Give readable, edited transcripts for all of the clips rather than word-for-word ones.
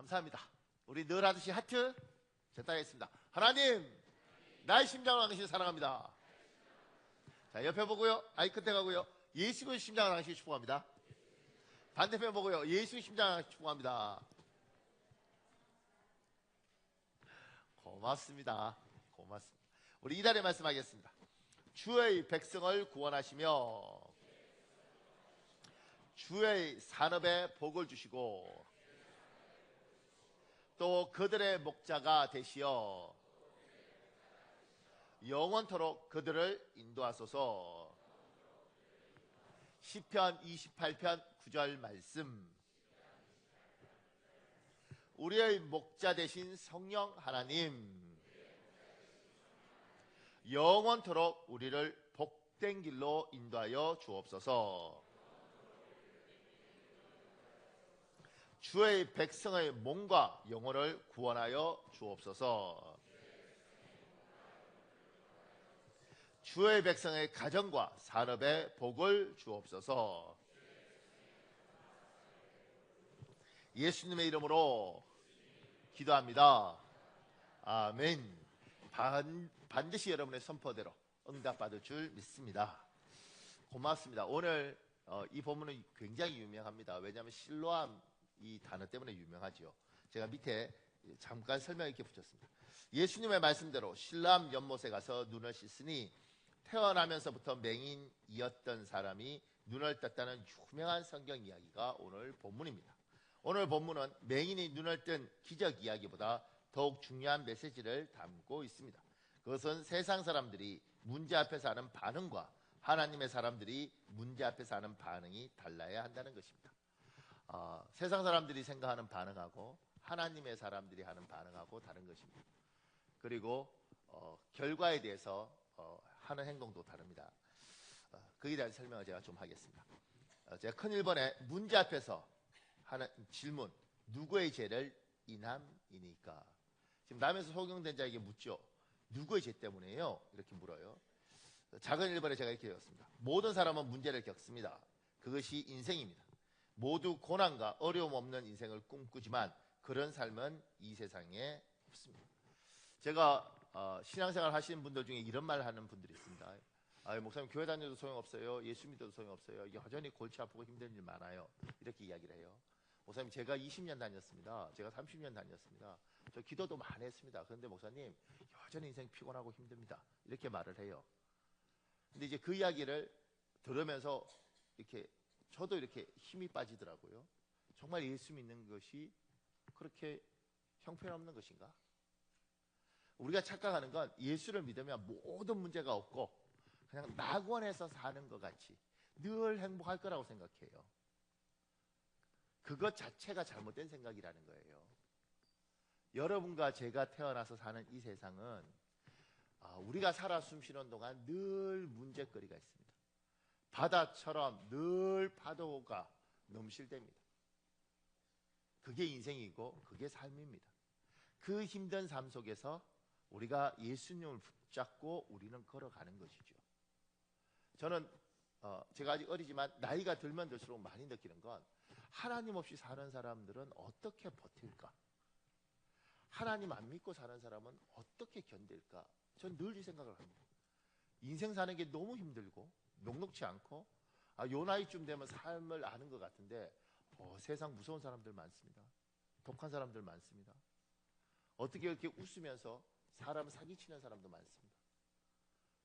감사합니다. 우리 늘 하듯이 하트 제 따르겠습니다. 하나님, 나의 심장을 당신 사랑합니다. 자, 옆에 보고요. 아이 끝에 가고요. 예수의 심장을 당신 축복합니다. 반대편 보고요. 예수의 심장을 축복합니다. 고맙습니다. 고맙습니다. 우리 이달에 말씀하겠습니다. 주의 백성을 구원하시며 주의 산업에 복을 주시고 또 그들의 목자가 되시어 영원토록 그들을 인도하소서. 시편 28편 9절 말씀. 우리의 목자 되신 성령 하나님, 영원토록 우리를 복된 길로 인도하여 주옵소서. 주의 백성의 몸과 영혼을 구원하여 주옵소서. 주의 백성의 가정과 산업에 복을 주옵소서. 예수님의 이름으로 기도합니다. 아멘. 반드시 여러분의 선포대로 응답받을 줄 믿습니다. 고맙습니다. 오늘 이 본문은 굉장히 유명합니다. 왜냐하면 실로암 이 단어 때문에 유명하죠. 제가 밑에 잠깐 설명 이렇게 붙였습니다. 예수님의 말씀대로 실로암 연못에 가서 눈을 씻으니 태어나면서부터 맹인이었던 사람이 눈을 떴다는 유명한 성경 이야기가 오늘 본문입니다. 오늘 본문은 맹인이 눈을 뜬 기적 이야기보다 더욱 중요한 메시지를 담고 있습니다. 그것은 세상 사람들이 문제 앞에서 하는 반응과 하나님의 사람들이 문제 앞에서 하는 반응이 달라야 한다는 것입니다. 세상 사람들이 생각하는 반응하고 하나님의 사람들이 하는 반응하고 다른 것입니다. 그리고 결과에 대해서 하는 행동도 다릅니다. 거기에 대한 설명을 제가 좀 하겠습니다. 제가 큰 1번에 문제 앞에서 하는 질문, 누구의 죄를 인함이니까. 지금 남에서 소경된 자에게 묻죠. 누구의 죄 때문에요? 이렇게 물어요. 작은 1번에 제가 이렇게 읽었습니다. 모든 사람은 문제를 겪습니다. 그것이 인생입니다. 모두 고난과 어려움 없는 인생을 꿈꾸지만 그런 삶은 이 세상에 없습니다. 제가 신앙생활 하시는 분들 중에 이런 말 하는 분들이 있습니다. 목사님, 교회 다녀도 소용없어요. 예수 믿어도 소용없어요. 여전히 골치 아프고 힘든 일 많아요. 이렇게 이야기를 해요. 목사님, 제가 20년 다녔습니다. 제가 30년 다녔습니다. 저 기도도 많이 했습니다. 그런데 목사님, 여전히 인생 피곤하고 힘듭니다. 이렇게 말을 해요. 근데 이제 그 이야기를 들으면서 이렇게 저도 이렇게 힘이 빠지더라고요. 정말 예수 믿는 것이 그렇게 형편없는 것인가? 우리가 착각하는 건 예수를 믿으면 모든 문제가 없고 그냥 낙원에서 사는 것 같이 늘 행복할 거라고 생각해요. 그것 자체가 잘못된 생각이라는 거예요. 여러분과 제가 태어나서 사는 이 세상은 우리가 살아 숨쉬는 동안 늘 문제거리가 있습니다. 바다처럼 늘 파도가 넘실댑니다. 그게 인생이고 그게 삶입니다. 그 힘든 삶 속에서 우리가 예수님을 붙잡고 우리는 걸어가는 것이죠. 저는 제가 아직 어리지만 나이가 들면 들수록 많이 느끼는 건 하나님 없이 사는 사람들은 어떻게 버틸까? 하나님 안 믿고 사는 사람은 어떻게 견딜까? 전 늘 이 생각을 합니다. 인생 사는 게 너무 힘들고 녹록치 않고 요 나이쯤 되면 삶을 아는 것 같은데 세상 무서운 사람들 많습니다. 독한 사람들 많습니다. 어떻게 이렇게 웃으면서 사람 사기치는 사람도 많습니다.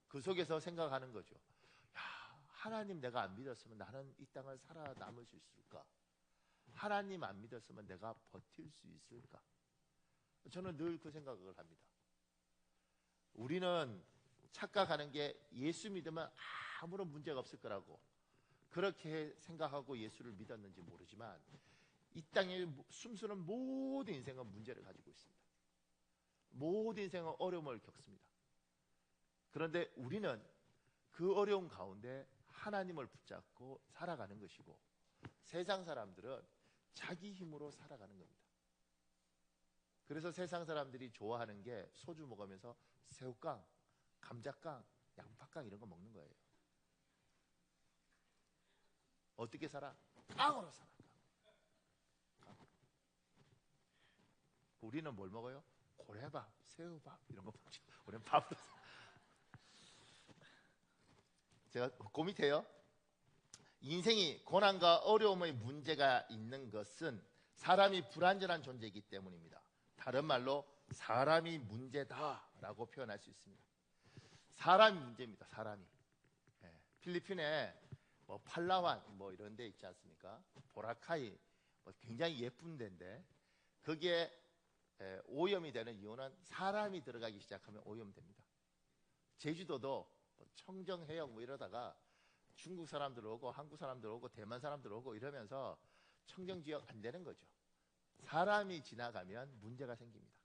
그 속에서 생각하는 거죠. 야, 하나님 내가 안 믿었으면 나는 이 땅을 살아남을 수 있을까? 하나님 안 믿었으면 내가 버틸 수 있을까? 저는 늘 그 생각을 합니다. 우리는 착각하는 게 예수 믿으면 아무런 문제가 없을 거라고 그렇게 생각하고 예수를 믿었는지 모르지만 이 땅에 숨쉬는 모든 인생은 문제를 가지고 있습니다. 모든 인생은 어려움을 겪습니다. 그런데 우리는 그 어려움 가운데 하나님을 붙잡고 살아가는 것이고 세상 사람들은 자기 힘으로 살아가는 겁니다. 그래서 세상 사람들이 좋아하는 게 소주 먹으면서 새우깡, 감자깡, 양파깡 이런 거 먹는 거예요. 어떻게 살아? 깡으로 살아. 깡. 우리는 뭘 먹어요? 고래밥, 새우밥 이런 거 먹죠. 우리는 밥으로. 제가 그 밑에요. 인생이 고난과 어려움의 문제가 있는 것은 사람이 불완전한 존재이기 때문입니다. 다른 말로 사람이 문제다라고 표현할 수 있습니다. 사람이 문제입니다. 사람이. 필리핀에 뭐 팔라완 뭐 이런 데 있지 않습니까? 보라카이 뭐 굉장히 예쁜 데인데 거기에 오염이 되는 이유는 사람이 들어가기 시작하면 오염됩니다. 제주도도 뭐 청정해역 뭐 이러다가 중국 사람들 오고 한국 사람들 오고 대만 사람들 오고 이러면서 청정지역 안 되는 거죠. 사람이 지나가면 문제가 생깁니다.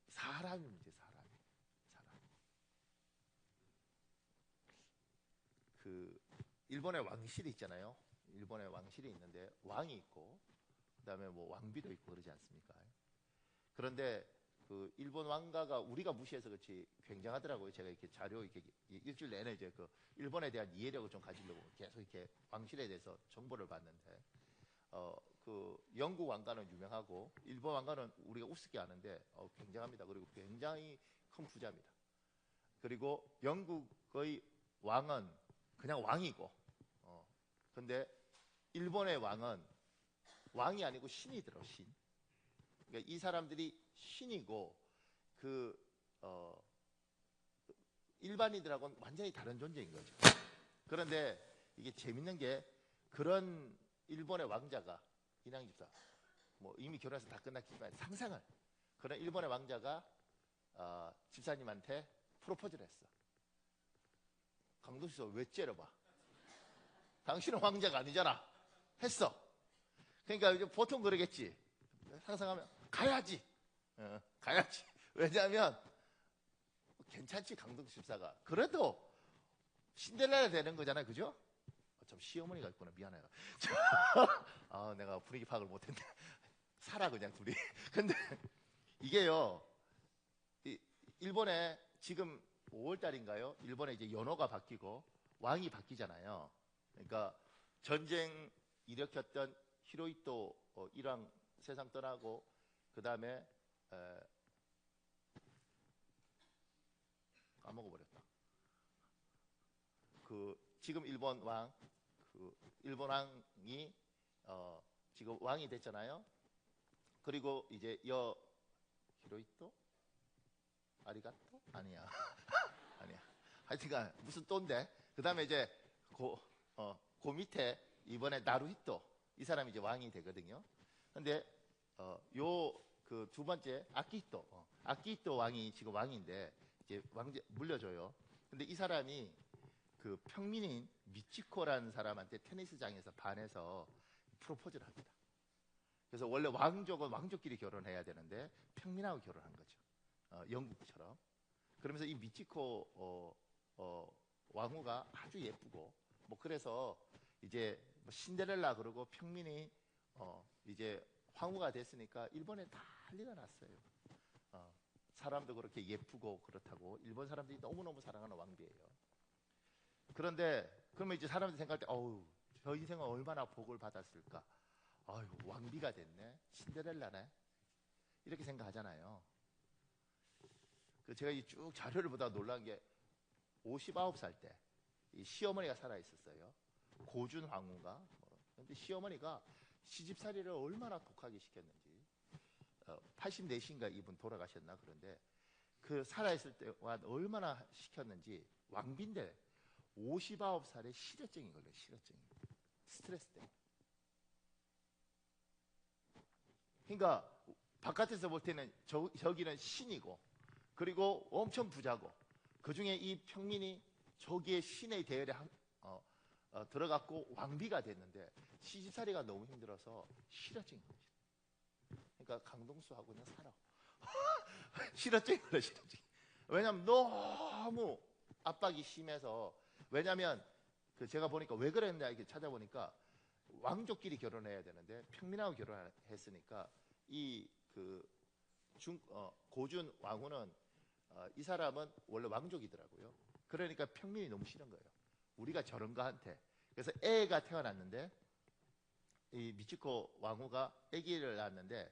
사람이 문제, 사람. 그 일본의 왕실이 있잖아요. 일본의 왕실이 있는데 왕이 있고 그다음에 뭐 왕비도 있고 그러지 않습니까? 그런데 그 일본 왕가가 우리가 무시해서 그렇지 굉장하더라고요. 제가 이렇게 자료 이렇게 일주일 내내 이제 그 일본에 대한 이해력을 좀 가지려고 계속 이렇게 왕실에 대해서 정보를 봤는데 그 영국 왕가는 유명하고 일본 왕가는 우리가 우습게 아는데 굉장합니다. 그리고 굉장히 큰 부자입니다. 그리고 영국의 왕은 그냥 왕이고 근데 일본의 왕은 왕이 아니고 신이더라고. 신. 그러니까 이 사람들이 신이고 일반인들하고는 완전히 다른 존재인 거죠. 그런데 이게 재밌는 게 그런 일본의 왕자가 인왕집사 뭐 이미 결혼해서 다 끝났지만 상상을 그런 일본의 왕자가 집사님한테 프로포즈를 했어. 강도수서 왜 째려봐? 당신은 왕자가 아니잖아. 했어. 그러니까 이제 보통 그러겠지. 상상하면 가야지. 가야지. 왜냐하면 괜찮지 강동수 집사가. 그래도 신데렐라 되는 거잖아요. 그죠? 참 시어머니가 있구나. 미안해요. 내가 분위기 파악을 못했네. 살아 그냥 둘이. 근데 이게요. 일본에 지금 5월달인가요? 일본에 이제 연호가 바뀌고 왕이 바뀌잖아요. 그러니까 전쟁 일으켰던 히로히토 일왕 세상 떠나고 그 다음에 까먹어버렸다. 그 지금 일본 왕, 그 일본 왕이 지금 왕이 됐잖아요. 그리고 이제 히로히토 아리가토 아니야. 아니야. 하여튼간 무슨 또인데 그 다음에 이제 그 밑에 이번에 나루히토 이 사람이 이제 왕이 되거든요. 근데 요 그 두 번째 아키히토 왕이 지금 왕인데 이제 왕제 물려줘요. 근데 이 사람이 그 평민인 미치코라는 사람한테 테니스장에서 반해서 프로포즈를 합니다. 그래서 원래 왕족은 왕족끼리 결혼해야 되는데 평민하고 결혼한 거죠. 영국처럼. 그러면서 이 미치코 왕후가 아주 예쁘고 뭐 그래서 이제 뭐 신데렐라 그러고 평민이 이제 황후가 됐으니까 일본에 난리가 났어요. 사람도 그렇게 예쁘고 그렇다고 일본 사람들이 너무너무 사랑하는 왕비예요. 그런데 그러면 이제 사람들이 생각할 때 저 인생은 얼마나 복을 받았을까. 왕비가 됐네. 신데렐라네. 이렇게 생각하잖아요. 제가 이 쭉 자료를 보다가 놀란 게 59살 때 이 시어머니가 살아있었어요. 고준 황후가. 근데 시어머니가 시집살이를 얼마나 독하게 시켰는지 84인가 이분 돌아가셨나. 그런데 그 살아있을 때와 얼마나 시켰는지 왕비인데 59살에 실어증이 걸려요. 실어증이. 스트레스 때문에. 그러니까 바깥에서 볼 때는 저기는 신이고 그리고 엄청 부자고 그중에 이 평민이 저기에 신의 대열에 들어갔고 왕비가 됐는데 시집살이가 너무 힘들어서 실어증이 걸려. 그러니까 강동수하고는 살아. 실어증이 걸려. 실어증. 왜냐하면 너무 압박이 심해서. 왜냐하면 제가 보니까 왜 그랬냐 이렇게 찾아보니까 왕족끼리 결혼해야 되는데 평민하고 결혼했으니까 이 고준 왕후는 이 사람은 원래 왕족이더라고요. 그러니까 평민이 너무 싫은 거예요. 우리가 저런 거한테. 그래서 애가 태어났는데 이 미치코 왕후가 아기를 낳았는데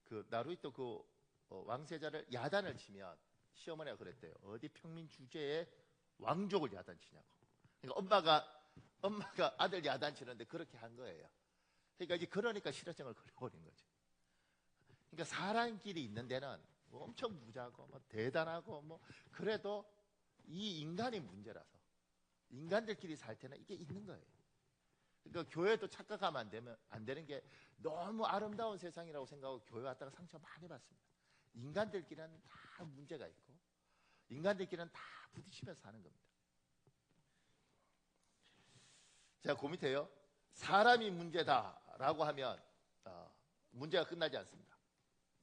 그 나루히토 왕세자를 야단을 치면 시어머니가 그랬대요. 어디 평민 주제에 왕족을 야단치냐고. 그러니까 엄마가 아들 야단치는데 그렇게 한 거예요. 그러니까 실효증을 걸려버린 거죠. 그러니까 사람끼리 있는 데는 뭐 엄청 부자고 뭐 대단하고 뭐 그래도 이 인간이 문제라서 인간들끼리 살 때는 이게 있는 거예요. 그러니까 교회도 착각하면 안 되는 게 너무 아름다운 세상이라고 생각하고 교회 왔다가 상처 많이 받습니다. 인간들끼리는 다 문제가 있고 인간들끼리는 다 부딪히면서 사는 겁니다. 제가 그 밑에요. 사람이 문제다라고 하면 문제가 끝나지 않습니다.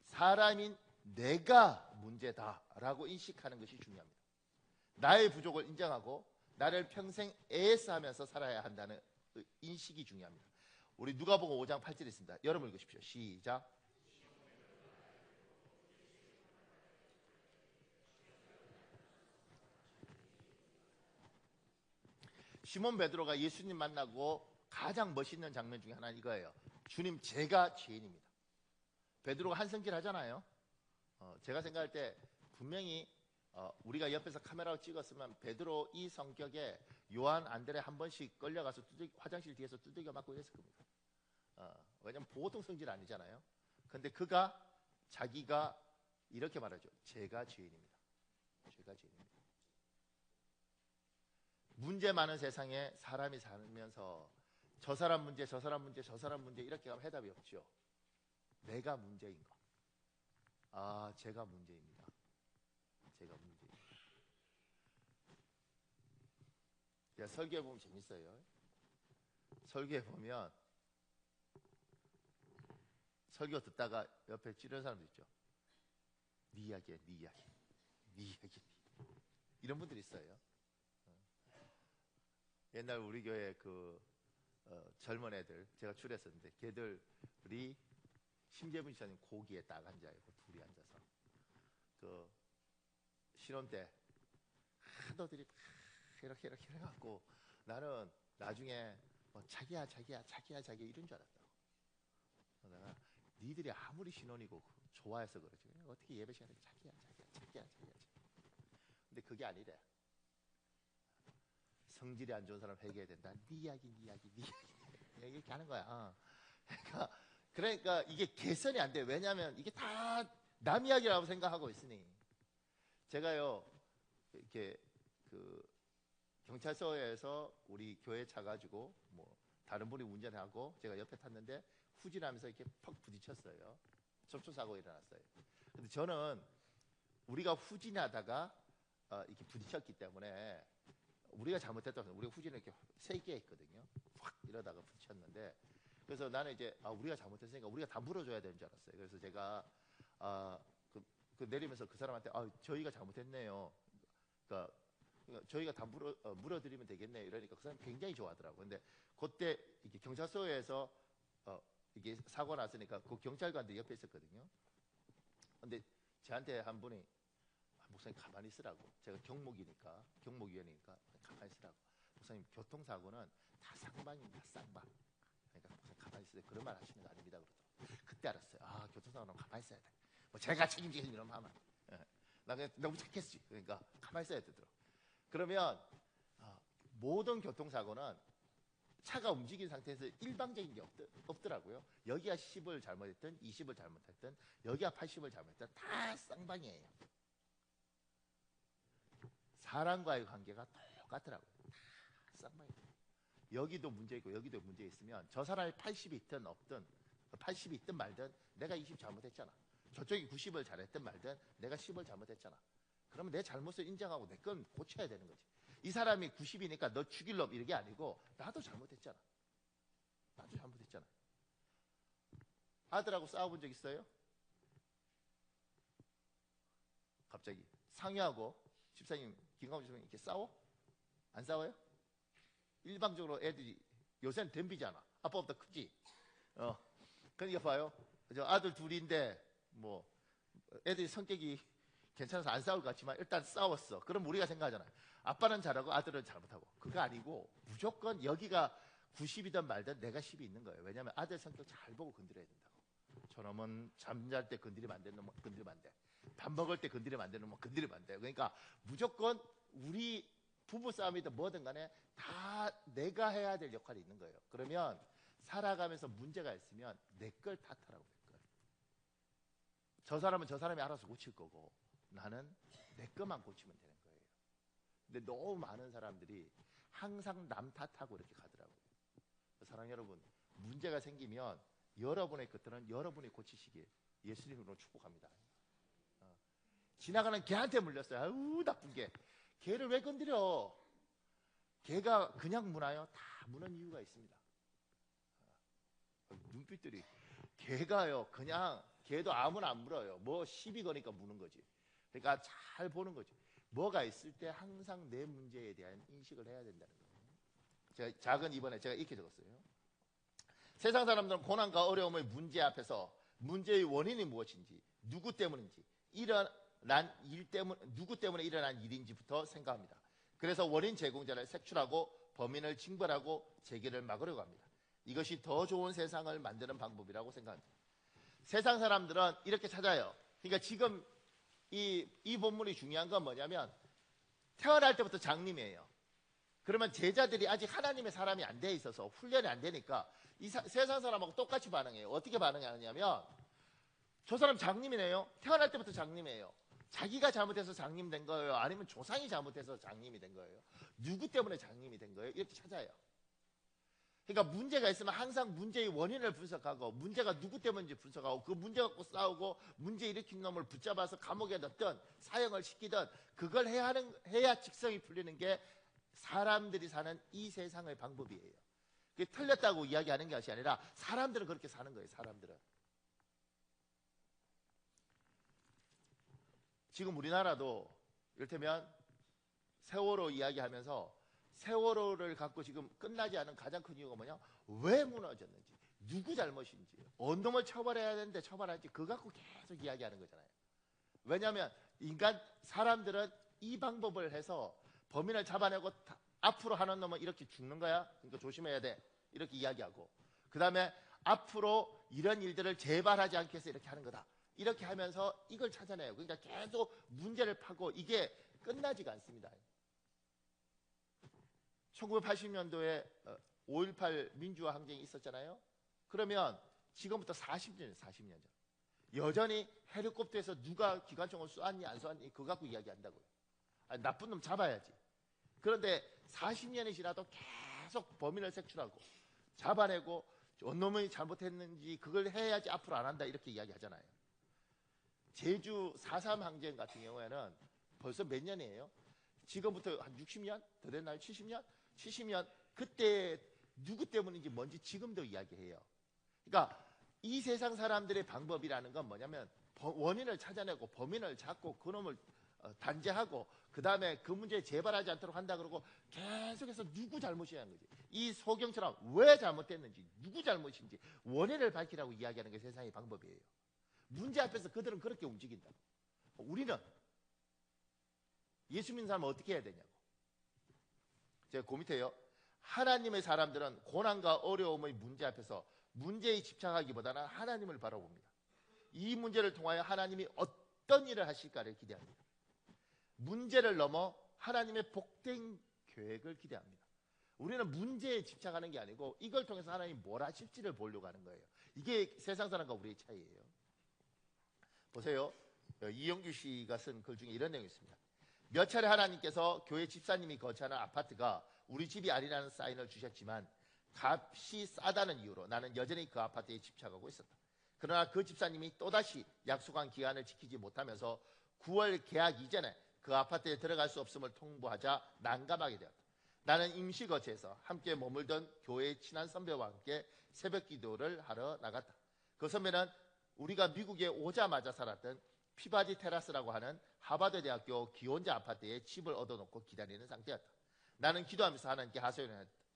사람인 내가 문제다라고 인식하는 것이 중요합니다. 나의 부족을 인정하고 나를 평생 애써하면서 살아야 한다는 인식이 중요합니다. 우리 누가복음 5장 8절에 있습니다. 여러분 읽으십시오. 시작. 시몬 베드로가 예수님 만나고 가장 멋있는 장면 중에 하나는 이거예요. 주님, 제가 죄인입니다. 베드로가 한성질 하잖아요. 제가 생각할 때 분명히 우리가 옆에서 카메라로 찍었으면 베드로 이 성격에 요한, 안드레 한 번씩 끌려가서 화장실 뒤에서 두들겨 맞고 이랬을 겁니다. 왜냐면 보통 성질 아니잖아요. 근데 자기가 이렇게 말하죠. 제가 죄인입니다. 제가 죄인입니다. 문제 많은 세상에 사람이 살면서 저 사람 문제, 저 사람 문제, 저 사람 문제 이렇게 하면 해답이 없죠. 내가 문제인 거. 제가 문제입니다. 제가 문제입니다. 설교해 보면 재밌어요. 설교해 보면 설교 듣다가 옆에 찌르는 사람도 있죠. 네 이야기야, 네 이야기, 네 이야기. 이런 분들이 있어요. 옛날 우리 교회 젊은 애들 제가 출했었는데 걔들이 심재분 지사님 고기에 딱 앉아요. 둘이 앉아서 신혼 때 하도들이 이렇게 해갖고 나는 나중에 자기야 이런 줄 알았다고. 내가 니들이 아무리 신혼이고 좋아해서 그러지 어떻게 예배 시간에 자기야. 근데 그게 아니래. 성질이 안 좋은 사람 회개해야 된다. 네 이야기 이렇게 하는 거야. 그러니까 이게 개선이 안 돼. 왜냐하면 이게 다 남 이야기라고 생각하고 있으니. 제가요 이렇게 경찰서에서 우리 교회 차 가지고 다른 분이 운전하고 제가 옆에 탔는데 후진하면서 이렇게 퍽 부딪혔어요. 접촉사고 일어났어요. 근데 저는 우리가 후진하다가 이렇게 부딪혔기 때문에 우리가 잘못했다고 우리가 후진을 이렇게 세게 했거든요. 확 이러다가 부딪혔는데 그래서 나는 이제 우리가 잘못했으니까 우리가 다 물어줘야 되는 줄 알았어요. 그래서 제가 내리면서 그 사람한테 저희가 잘못했네요. 그러니까 저희가 다 물어드리면 되겠네요. 이러니까 그 사람 굉장히 좋아하더라고요. 근데 그때 이렇게 경찰서에서 이게 사고 났으니까 그 경찰관도 옆에 있었거든요. 근데 저한테 한 분이 목사님 가만히 있으라고. 제가 경목위원이니까 가만히 있으라고. 목사님 교통사고는 다 쌍방입니다. 쌍방. 그러니까 목사님 가만히 있으세요. 그런 말 하시는 거 아닙니다. 그러더라고요. 그때 알았어요. 교통사고는 가만히 있어야 돼. 제가 책임지겠습니다. 이러면 하면 나 그냥 너무 착했지. 그러니까 가만히 있어야 되더라고요. 그러면 모든 교통사고는 차가 움직인 상태에서 일방적인 게 없더라고요. 여기가 10을 잘못했든 20을 잘못했든 여기가 80을 잘못했든 다 쌍방이에요. 사람과의 관계가 똑같더라고요. 다 쌍방이에요. 여기도 문제 있고 여기도 문제 있으면 저 사람이 80이 있든 없든 80이 있든 말든 내가 20 잘못했잖아. 저쪽이 90을 잘했든 말든 내가 10을 잘못했잖아. 그러면 내 잘못을 인정하고 내 건 고쳐야 되는 거지. 이 사람이 90이니까 너 죽일 놈 이게 아니고 나도 잘못했잖아. 아들하고 싸워본 적 있어요? 갑자기 상유하고 집사님 김광훈 집사님 이렇게 싸워? 안 싸워요? 일방적으로 애들이 요새는 덤비잖아. 아빠보다 크지? 그러니까 봐요. 아들 둘인데 애들이 성격이 괜찮아서 안 싸울 것 같지만 일단 싸웠어. 그럼 우리가 생각하잖아요. 아빠는 잘하고 아들은 잘못하고. 그거 아니고 무조건 여기가 90이든 말든 내가 10이 있는 거예요. 왜냐하면 아들 성격 잘 보고 건드려야 된다고. 저놈은 잠잘 때 건드리면 안 되는 놈은 건드리면 안 돼. 밥 먹을 때 건드리면 안 되는 놈은 건드리면 안 돼. 그러니까 무조건 우리 부부싸움이든 뭐든 간에 다 내가 해야 될 역할이 있는 거예요. 그러면 살아가면서 문제가 있으면 내 걸 탓하라고 할 거예요. 저 사람은 저 사람이 알아서 고칠 거고 나는 내 것만 고치면 되는 거예요. 근데 너무 많은 사람들이 항상 남 탓하고 이렇게 가더라고요. 사랑하는 여러분, 문제가 생기면 여러분의 것들은 여러분이 고치시길 예수님으로 축복합니다. 지나가는 개한테 물렸어요. 아우 나쁜 개. 개를 왜 건드려? 개가 그냥 무나요? 다 무는 이유가 있습니다. 눈빛들이 개가요 그냥 개도 아무나 안 물어요. 뭐 시비 거니까 무는 거지. 그러니까 잘 보는 거지. 뭐가 있을 때 항상 내 문제에 대한 인식을 해야 된다는 거예요. 제가 작은 이번에 제가 이렇게 적었어요. 세상 사람들은 고난과 어려움의 문제 앞에서 문제의 원인이 무엇인지, 누구 때문인지, 일어난 일 때문, 누구 때문에 일어난 일인지부터 생각합니다. 그래서 원인 제공자를 색출하고 범인을 징벌하고 재개를 막으려고 합니다. 이것이 더 좋은 세상을 만드는 방법이라고 생각합니다. 세상 사람들은 이렇게 찾아요. 그러니까 지금 이 본문이 중요한 건 뭐냐면 태어날 때부터 장님이에요. 그러면 제자들이 아직 하나님의 사람이 안 돼 있어서 훈련이 안 되니까 세상 사람하고 똑같이 반응해요. 어떻게 반응하냐면 저 사람 장님이네요. 태어날 때부터 장님이에요. 자기가 잘못해서 장님 된 거예요? 아니면 조상이 잘못해서 장님이 된 거예요? 누구 때문에 장님이 된 거예요? 이렇게 찾아요. 그러니까 문제가 있으면 항상 문제의 원인을 분석하고 문제가 누구 때문인지 분석하고 그 문제 갖고 싸우고 문제 일으킨 놈을 붙잡아서 감옥에 넣든 사형을 시키든 그걸 해야 직성이 풀리는 게 사람들이 사는 이 세상의 방법이에요. 그게 틀렸다고 이야기하는 것이 아니라 사람들은 그렇게 사는 거예요. 사람들은. 지금 우리나라도 이를테면 세월호 이야기하면서 세월호를 갖고 지금 끝나지 않은 가장 큰 이유가 뭐냐? 왜 무너졌는지, 누구 잘못인지, 어느 놈을 처벌해야 되는데 처벌할지 그거 갖고 계속 이야기하는 거잖아요. 왜냐하면 사람들은 이 방법을 해서 범인을 잡아내고 앞으로 하는 놈은 이렇게 죽는 거야. 그러니까 조심해야 돼. 이렇게 이야기하고 그 다음에 앞으로 이런 일들을 재발하지 않게 해서 이렇게 하는 거다. 이렇게 하면서 이걸 찾아내요. 그러니까 계속 문제를 파고 이게 끝나지가 않습니다. 1980년도에 5.18 민주화 항쟁이 있었잖아요. 그러면 지금부터 40년 전. 여전히 헬리콥터에서 누가 기관총을 쏘았니 안 쏘았니 그거 갖고 이야기한다고요. 아니, 나쁜 놈 잡아야지. 그런데 40년이 지나도 계속 범인을 색출하고 잡아내고 어느 놈이 잘못했는지 그걸 해야지 앞으로 안 한다 이렇게 이야기하잖아요. 제주 4.3 항쟁 같은 경우에는 벌써 몇 년이에요? 지금부터 한 60년? 더 됐나요? 70년? 70년 그때 누구 때문인지 뭔지 지금도 이야기해요. 그러니까 이 세상 사람들의 방법이라는 건 뭐냐면 원인을 찾아내고 범인을 잡고 그놈을 단죄하고 그 다음에 그 문제에 재발하지 않도록 한다 그러고 계속해서 누구 잘못이냐는 거지. 이 소경처럼 왜 잘못됐는지 누구 잘못인지 원인을 밝히라고 이야기하는 게 세상의 방법이에요. 문제 앞에서 그들은 그렇게 움직인다. 우리는 예수 믿는 사람은 어떻게 해야 되냐고. 제가 그 밑에요. 하나님의 사람들은 고난과 어려움의 문제 앞에서 문제에 집착하기보다는 하나님을 바라봅니다. 이 문제를 통하여 하나님이 어떤 일을 하실까를 기대합니다. 문제를 넘어 하나님의 복된 계획을 기대합니다. 우리는 문제에 집착하는 게 아니고 이걸 통해서 하나님이 뭘 하실지를 보려고 하는 거예요. 이게 세상 사람과 우리의 차이예요. 보세요. 이영규 씨가 쓴 글 중에 이런 내용이 있습니다. 몇 차례 하나님께서 교회 집사님이 거처하는 아파트가 우리 집이 아니라는 사인을 주셨지만 값이 싸다는 이유로 나는 여전히 그 아파트에 집착하고 있었다. 그러나 그 집사님이 또다시 약속한 기한을 지키지 못하면서 9월 계약 이전에 그 아파트에 들어갈 수 없음을 통보하자 난감하게 되었다. 나는 임시 거처에서 함께 머물던 교회의 친한 선배와 함께 새벽 기도를 하러 나갔다. 그 선배는 우리가 미국에 오자마자 살았던 피바디 테라스라고 하는 하버드 대학교 기혼자 아파트에 집을 얻어놓고 기다리는 상태였다. 나는 기도하면서 하나님께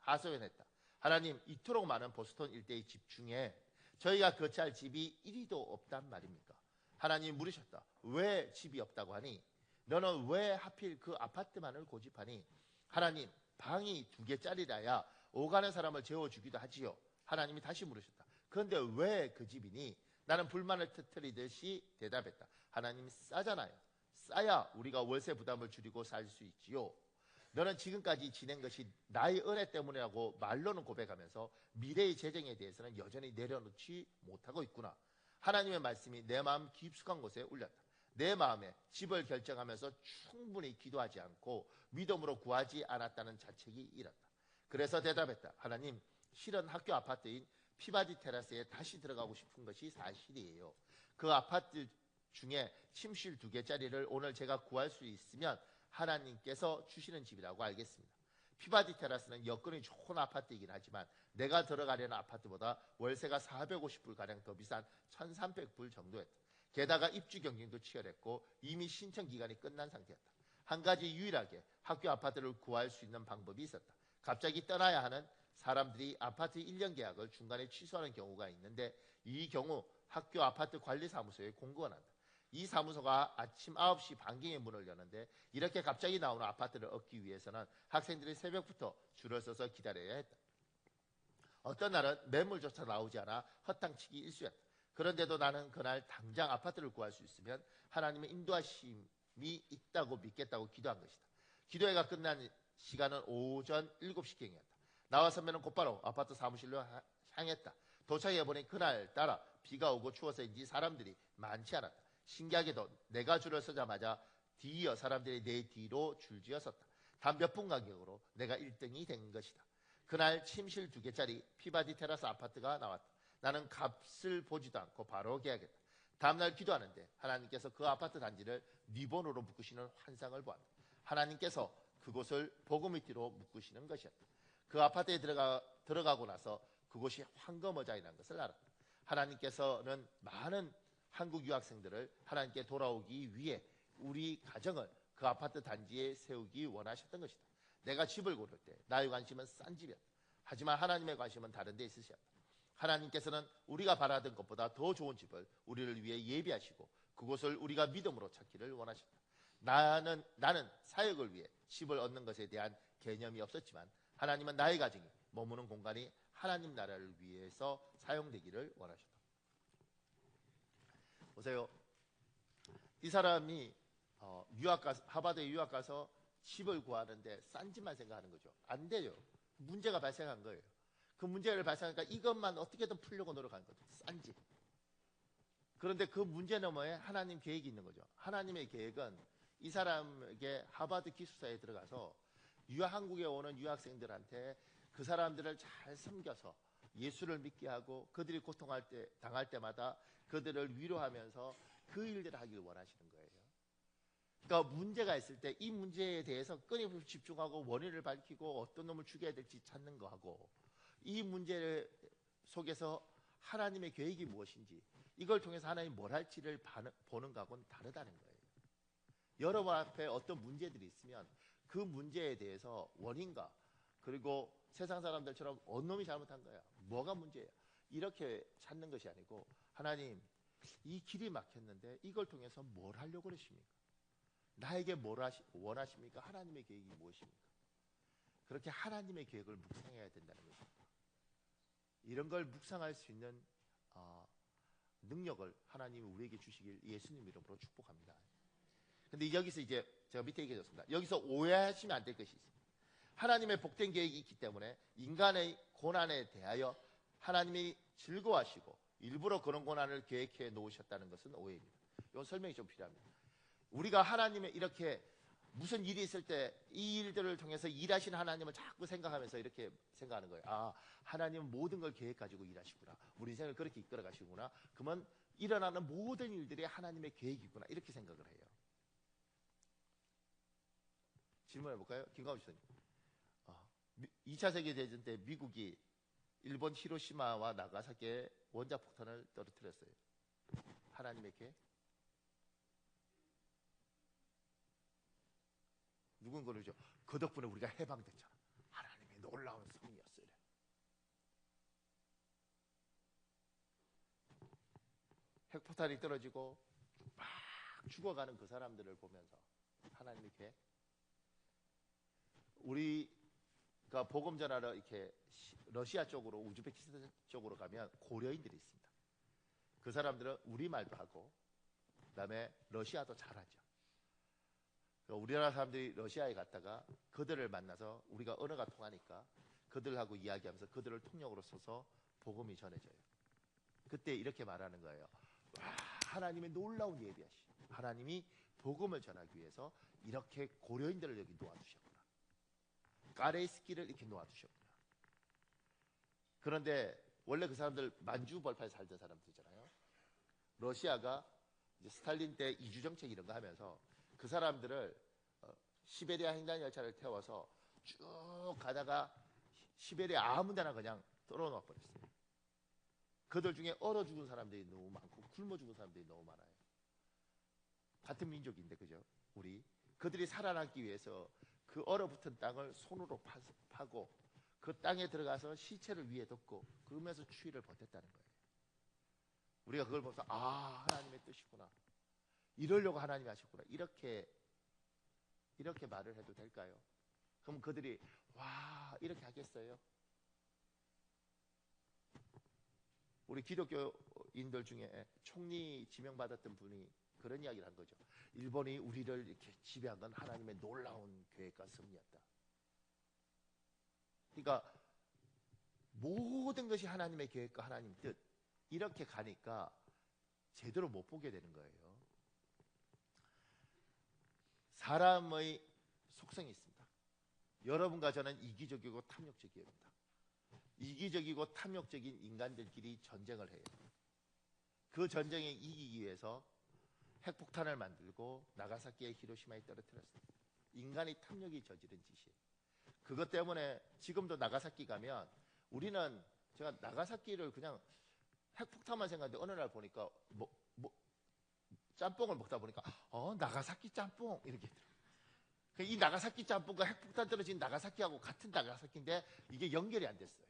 하소연했다. 하나님, 이토록 많은 보스턴 일대의 집 중에 저희가 거처할 집이 1위도 없단 말입니까? 하나님 물으셨다. 왜 집이 없다고 하니? 너는 왜 하필 그 아파트만을 고집하니? 하나님, 방이 2개짜리라야 오가는 사람을 재워주기도 하지요. 하나님이 다시 물으셨다. 그런데 왜 그 집이니? 나는 불만을 터뜨리듯이 대답했다. 하나님이 싸잖아요. 싸야 우리가 월세 부담을 줄이고 살 수 있지요. 너는 지금까지 지낸 것이 나의 은혜 때문이라고 말로는 고백하면서 미래의 재정에 대해서는 여전히 내려놓지 못하고 있구나. 하나님의 말씀이 내 마음 깊숙한 곳에 울렸다. 내 마음에 집을 결정하면서 충분히 기도하지 않고 믿음으로 구하지 않았다는 자책이 일었다. 그래서 대답했다. 하나님, 실은 학교 아파트인 피바디 테라스에 다시 들어가고 싶은 것이 사실이에요. 그 아파트 중에 침실 2개짜리를 오늘 제가 구할 수 있으면 하나님께서 주시는 집이라고 알겠습니다. 피바디 테라스는 여건이 좋은 아파트이긴 하지만 내가 들어가려는 아파트보다 월세가 450불가량 더 비싼 1300불 정도였다. 게다가 입주 경쟁도 치열했고 이미 신청 기간이 끝난 상태였다. 한 가지 유일하게 학교 아파트를 구할 수 있는 방법이 있었다. 갑자기 떠나야 하는 사람들이 아파트 1년 계약을 중간에 취소하는 경우가 있는데 이 경우 학교 아파트 관리사무소에 공고가 난다. 이 사무소가 아침 9시 반경에 문을 여는데 이렇게 갑자기 나오는 아파트를 얻기 위해서는 학생들이 새벽부터 줄을 서서 기다려야 했다. 어떤 날은 매물조차 나오지 않아 허탕치기 일쑤였다. 그런데도 나는 그날 당장 아파트를 구할 수 있으면 하나님의 인도하심이 있다고 믿겠다고 기도한 것이다. 기도회가 끝난 시간은 오전 7시경이었다. 나와서면 곧바로 아파트 사무실로 향했다. 도착해보니 그날따라 비가 오고 추워서인지 사람들이 많지 않았다. 신기하게도 내가 줄을 서자마자 뒤이어 사람들이 내 뒤로 줄지어 섰다. 단 몇 분 간격으로 내가 1등이 된 것이다. 그날 침실 2개짜리 피바디 테라스 아파트가 나왔다. 나는 값을 보지도 않고 바로 계약했다. 다음날 기도하는데 하나님께서 그 아파트 단지를 리본으로 묶으시는 환상을 보았다. 하나님께서 그곳을 복음의띠로 묶으시는 것이었다. 그 아파트에 들어가고 나서 그곳이 황금어장이라는 것을 알았다. 하나님께서는 많은 한국 유학생들을 하나님께 돌아오기 위해 우리 가정을 그 아파트 단지에 세우기 원하셨던 것이다. 내가 집을 고를 때 나의 관심은 싼 집이었다. 하지만 하나님의 관심은 다른 데 있으셨다. 하나님께서는 우리가 바라던 것보다 더 좋은 집을 우리를 위해 예비하시고 그곳을 우리가 믿음으로 찾기를 원하셨다. 나는 사역을 위해 집을 얻는 것에 대한 개념이 없었지만 하나님은 나의 가정이 머무는 공간이 하나님 나라를 위해서 사용되기를 원하셨다. 보세요. 이 사람이 하버드에 유학 가서 집을 구하는데 싼 집만 생각하는 거죠. 안 돼요. 문제가 발생한 거예요. 그 문제를 발생하니까 이것만 어떻게든 풀려고 노력하는 거죠. 싼 집. 그런데 그 문제 너머에 하나님 계획이 있는 거죠. 하나님의 계획은 이 사람에게 하버드 기숙사에 들어가서 한국에 오는 유학생들한테 그 사람들을 잘 섬겨서 예수를 믿게 하고 그들이 당할 때마다 그들을 위로하면서 그 일들을 하길 원하시는 거예요. 그러니까 문제가 있을 때 이 문제에 대해서 끊임없이 집중하고 원인을 밝히고 어떤 놈을 죽여야 될지 찾는 거하고 이 문제 속에서 하나님의 계획이 무엇인지 이걸 통해서 하나님이 뭘 할지를 보는 거하고는 다르다는 거예요. 여러분 앞에 어떤 문제들이 있으면 그 문제에 대해서 원인과 그리고 세상 사람들처럼 어느 놈이 잘못한 거야, 뭐가 문제야, 이렇게 찾는 것이 아니고 하나님, 이 길이 막혔는데 이걸 통해서 뭘 하려고 그러십니까? 나에게 뭘 원하십니까? 하나님의 계획이 무엇입니까? 그렇게 하나님의 계획을 묵상해야 된다는 것입니다. 이런 걸 묵상할 수 있는 능력을 하나님이 우리에게 주시길 예수님 이름으로 축복합니다. 근데 여기서 이제 제가 밑에 얘기해줬습니다. 여기서 오해하시면 안 될 것이 있습니다. 하나님의 복된 계획이 있기 때문에 인간의 고난에 대하여 하나님이 즐거워하시고 일부러 그런 고난을 계획해 놓으셨다는 것은 오해입니다. 이건 설명이 좀 필요합니다. 우리가 하나님의 이렇게 무슨 일이 있을 때 이 일들을 통해서 일하시는 하나님을 자꾸 생각하면서 이렇게 생각하는 거예요. 아, 하나님은 모든 걸 계획 가지고 일하시구나. 우리 인생을 그렇게 이끌어 가시구나. 그러면 일어나는 모든 일들이 하나님의 계획이구나. 이렇게 생각을 해요. 질문해 볼까요? 김광우 지사님. 2차 세계대전 때 미국이 일본 히로시마와 나가사키에 원자폭탄을 떨어뜨렸어요. 하나님의 계획? 누군 그러죠? 그 덕분에 우리가 해방됐잖아. 하나님의 놀라운 섭리였어요. 핵포탄이 떨어지고 막 죽어가는 그 사람들을 보면서 하나님의 계획? 우리가 복음 전하러 이렇게 러시아 쪽으로 우즈베키스탄 쪽으로 가면 고려인들이 있습니다. 그 사람들은 우리말도 하고 그다음에 러시아도 잘하죠. 우리나라 사람들이 러시아에 갔다가 그들을 만나서 우리가 언어가 통하니까 그들하고 이야기하면서 그들을 통역으로 써서 복음이 전해져요. 그때 이렇게 말하는 거예요. 와, 하나님의 놀라운 예비하시. 하나님이 복음을 전하기 위해서 이렇게 고려인들을 여기 놓아두셨구나. 까레스키를 이렇게 놓아두셨구나. 그런데 원래 그 사람들 만주벌판에 살던 사람들이잖아요. 러시아가 이제 스탈린 때 이주 정책 이런 거 하면서 그 사람들을 시베리아 횡단 열차를 태워서 쭉 가다가 시베리아 아무 데나 그냥 떨어놓아 버렸어요. 그들 중에 얼어 죽은 사람들이 너무 많고 굶어 죽은 사람들이 너무 많아요. 같은 민족인데, 그죠? 우리 그들이 살아남기 위해서 그 얼어붙은 땅을 손으로 파고 그 땅에 들어가서 시체를 위에 덮고 그러면서 추위를 버텼다는 거예요. 우리가 그걸 보면서 하나님의 뜻이구나, 이러려고 하나님이 하셨구나, 이렇게 말을 해도 될까요? 그럼 그들이 와, 이렇게 하겠어요? 우리 기독교인들 중에 총리 지명받았던 분이 그런 이야기를 한 거죠. 일본이 우리를 이렇게 지배한 건 하나님의 놀라운 계획과 섭리였다. 그러니까 모든 것이 하나님의 계획과 하나님 뜻, 이렇게 가니까 제대로 못 보게 되는 거예요. 사람의 속성이 있습니다. 여러분과 저는 이기적이고 탐욕적입니다. 이기적이고 탐욕적인 인간들끼리 전쟁을 해요. 그 전쟁에 이기기 위해서 핵폭탄을 만들고 나가사키의 히로시마에 떨어뜨렸습니다. 인간이 탐욕이 저지른 짓이에요. 그것 때문에 지금도 나가사키 가면 우리는, 제가 나가사키를 그냥 핵폭탄만 생각하는데 어느 날 보니까 짬뽕을 먹다 보니까 나가사키 짬뽕 이렇게 들어요. 이 나가사키 짬뽕과 핵폭탄 떨어진 나가사키하고 같은 나가사키인데 이게 연결이 안 됐어요.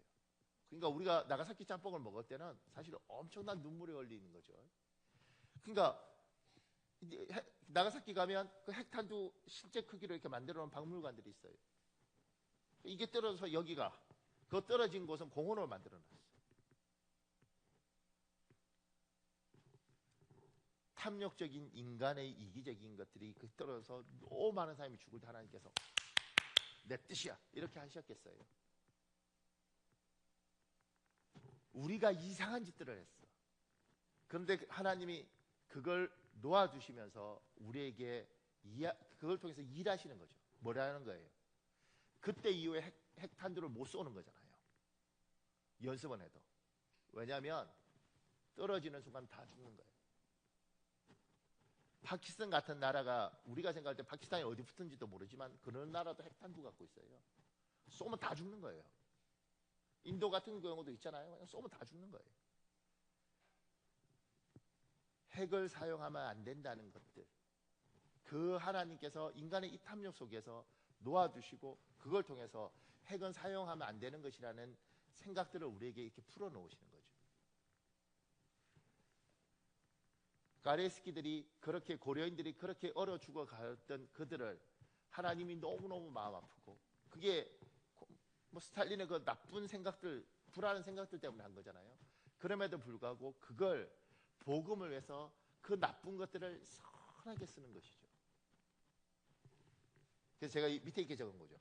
그러니까 우리가 나가사키 짬뽕을 먹을 때는 사실 엄청난 눈물이 흘리는 거죠. 그러니까 이제 나가사키 가면 그 핵탄두 실제 크기로 이렇게 만들어 놓은 박물관들이 있어요. 이게 떨어져서 여기가, 그 떨어진 곳은 공원으로 만들어 놨어요. 탐욕적인 인간의 이기적인 것들이 그 떨어져서 너무 많은 사람이 죽을 때 하나님께서 내 뜻이야 이렇게 하셨겠어요? 우리가 이상한 짓들을 했어. 그런데 하나님이 그걸 놓아주시면서 우리에게 그걸 통해서 일하시는 거죠. 뭐라는 거예요? 그때 이후에 핵탄두를 못 쏘는 거잖아요. 연습은 해도. 왜냐하면 떨어지는 순간 다 죽는 거예요. 파키스탄 같은 나라가, 우리가 생각할 때 파키스탄이 어디 붙은지도 모르지만 그런 나라도 핵탄두 갖고 있어요. 쏘면 다 죽는 거예요. 인도 같은 경우도 있잖아요. 그냥 쏘면 다 죽는 거예요. 핵을 사용하면 안 된다는 것들, 그 하나님께서 인간의 이 탐욕 속에서 놓아주시고 그걸 통해서 핵은 사용하면 안 되는 것이라는 생각들을 우리에게 이렇게 풀어놓으시는 거죠. 가레스키들이 그렇게, 고려인들이 그렇게 얼어 죽어갔던 그들을 하나님이 너무너무 마음 아프고, 그게 뭐 스탈린의 그 나쁜 생각들, 불안한 생각들 때문에 한 거잖아요. 그럼에도 불구하고 그걸 복음을 위해서 그 나쁜 것들을 선하게 쓰는 것이죠. 그래서 제가 밑에 이렇게 적은 거죠.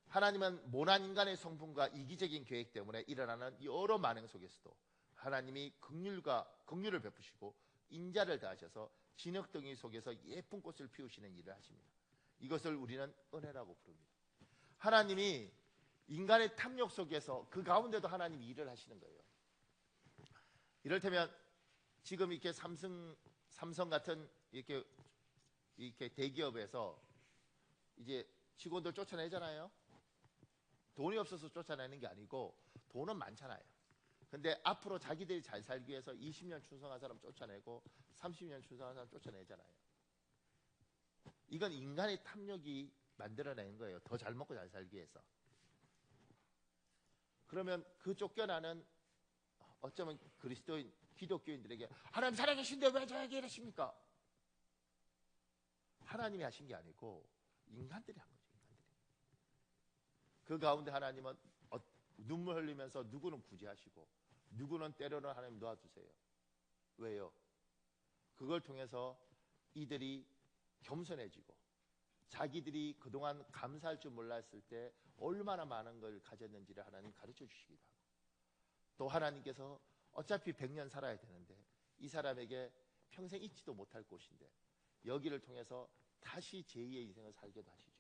하나님은 모난 인간의 성품과 이기적인 계획 때문에 일어나는 여러 만행 속에서도 하나님이 긍휼을 베푸시고 인자를 다하셔서 진흙덩이 속에서 예쁜 꽃을 피우시는 일을 하십니다. 이것을 우리는 은혜라고 부릅니다. 하나님이 인간의 탐욕 속에서 그 가운데도 하나님이 일을 하시는 거예요. 이를테면 지금 이렇게 삼성 같은 이렇게 대기업에서 이제 직원들 쫓아내잖아요. 돈이 없어서 쫓아내는 게 아니고 돈은 많잖아요. 근데 앞으로 자기들이 잘 살기 위해서 20년 충성한 사람 쫓아내고 30년 충성한 사람 쫓아내잖아요. 이건 인간의 탐욕이 만들어내는 거예요. 더 잘 먹고 잘 살기 위해서. 그러면 그 쫓겨나는, 어쩌면 그리스도인, 기독교인들에게 하나님 살아계신데 왜 저에게 이러십니까? 하나님이 하신 게 아니고 인간들이 한 거죠. 인간들이. 그 가운데 하나님은 눈물 흘리면서 누구는 구제하시고 누구는 때로는 하나님 놓아주세요. 왜요? 그걸 통해서 이들이 겸손해지고 자기들이 그동안 감사할 줄 몰랐을 때 얼마나 많은 걸 가졌는지를 하나님 가르쳐 주시기도 하고, 또 하나님께서 어차피 100년 살아야 되는데 이 사람에게 평생 잊지도 못할 곳인데 여기를 통해서 다시 제2의 인생을 살게도 하시죠.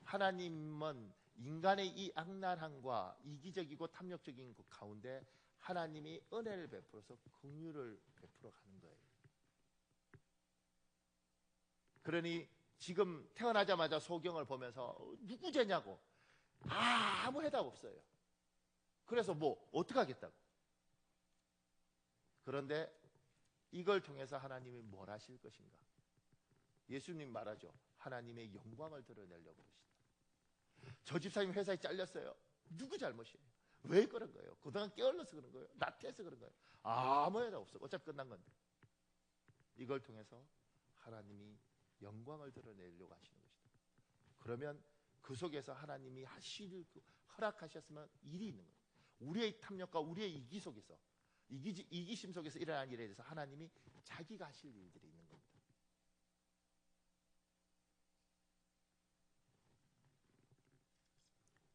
하나님은 인간의 이 악랄함과 이기적이고 탐욕적인 그 가운데 하나님이 은혜를 베풀어서 긍휼을 베풀어 가는 거예요. 그러니 지금 태어나자마자 소경을 보면서 누구 죄냐고 아무 해답 없어요. 그래서 뭐 어떻게 하겠다고. 그런데 이걸 통해서 하나님이 뭘 하실 것인가? 예수님 말하죠. 하나님의 영광을 드러내려고 그러신다. 저 집사님 회사에 잘렸어요. 누구 잘못이에요? 왜 그런 거예요? 그동안 깨어나서 그런 거예요? 나태해서 그런 거예요? 아무 해답 없어. 어차피 끝난 건데. 이걸 통해서 하나님이 영광을 드러내려고 하시는 것이다. 그러면 그 속에서 하나님이 하실 허락하셨으면 일이 있는 거예요. 우리의 탐욕과 우리의 이기 속에서 이기심 속에서 일어난 일에 대해서 하나님이 자기가 하실 일들이 있는 겁니다.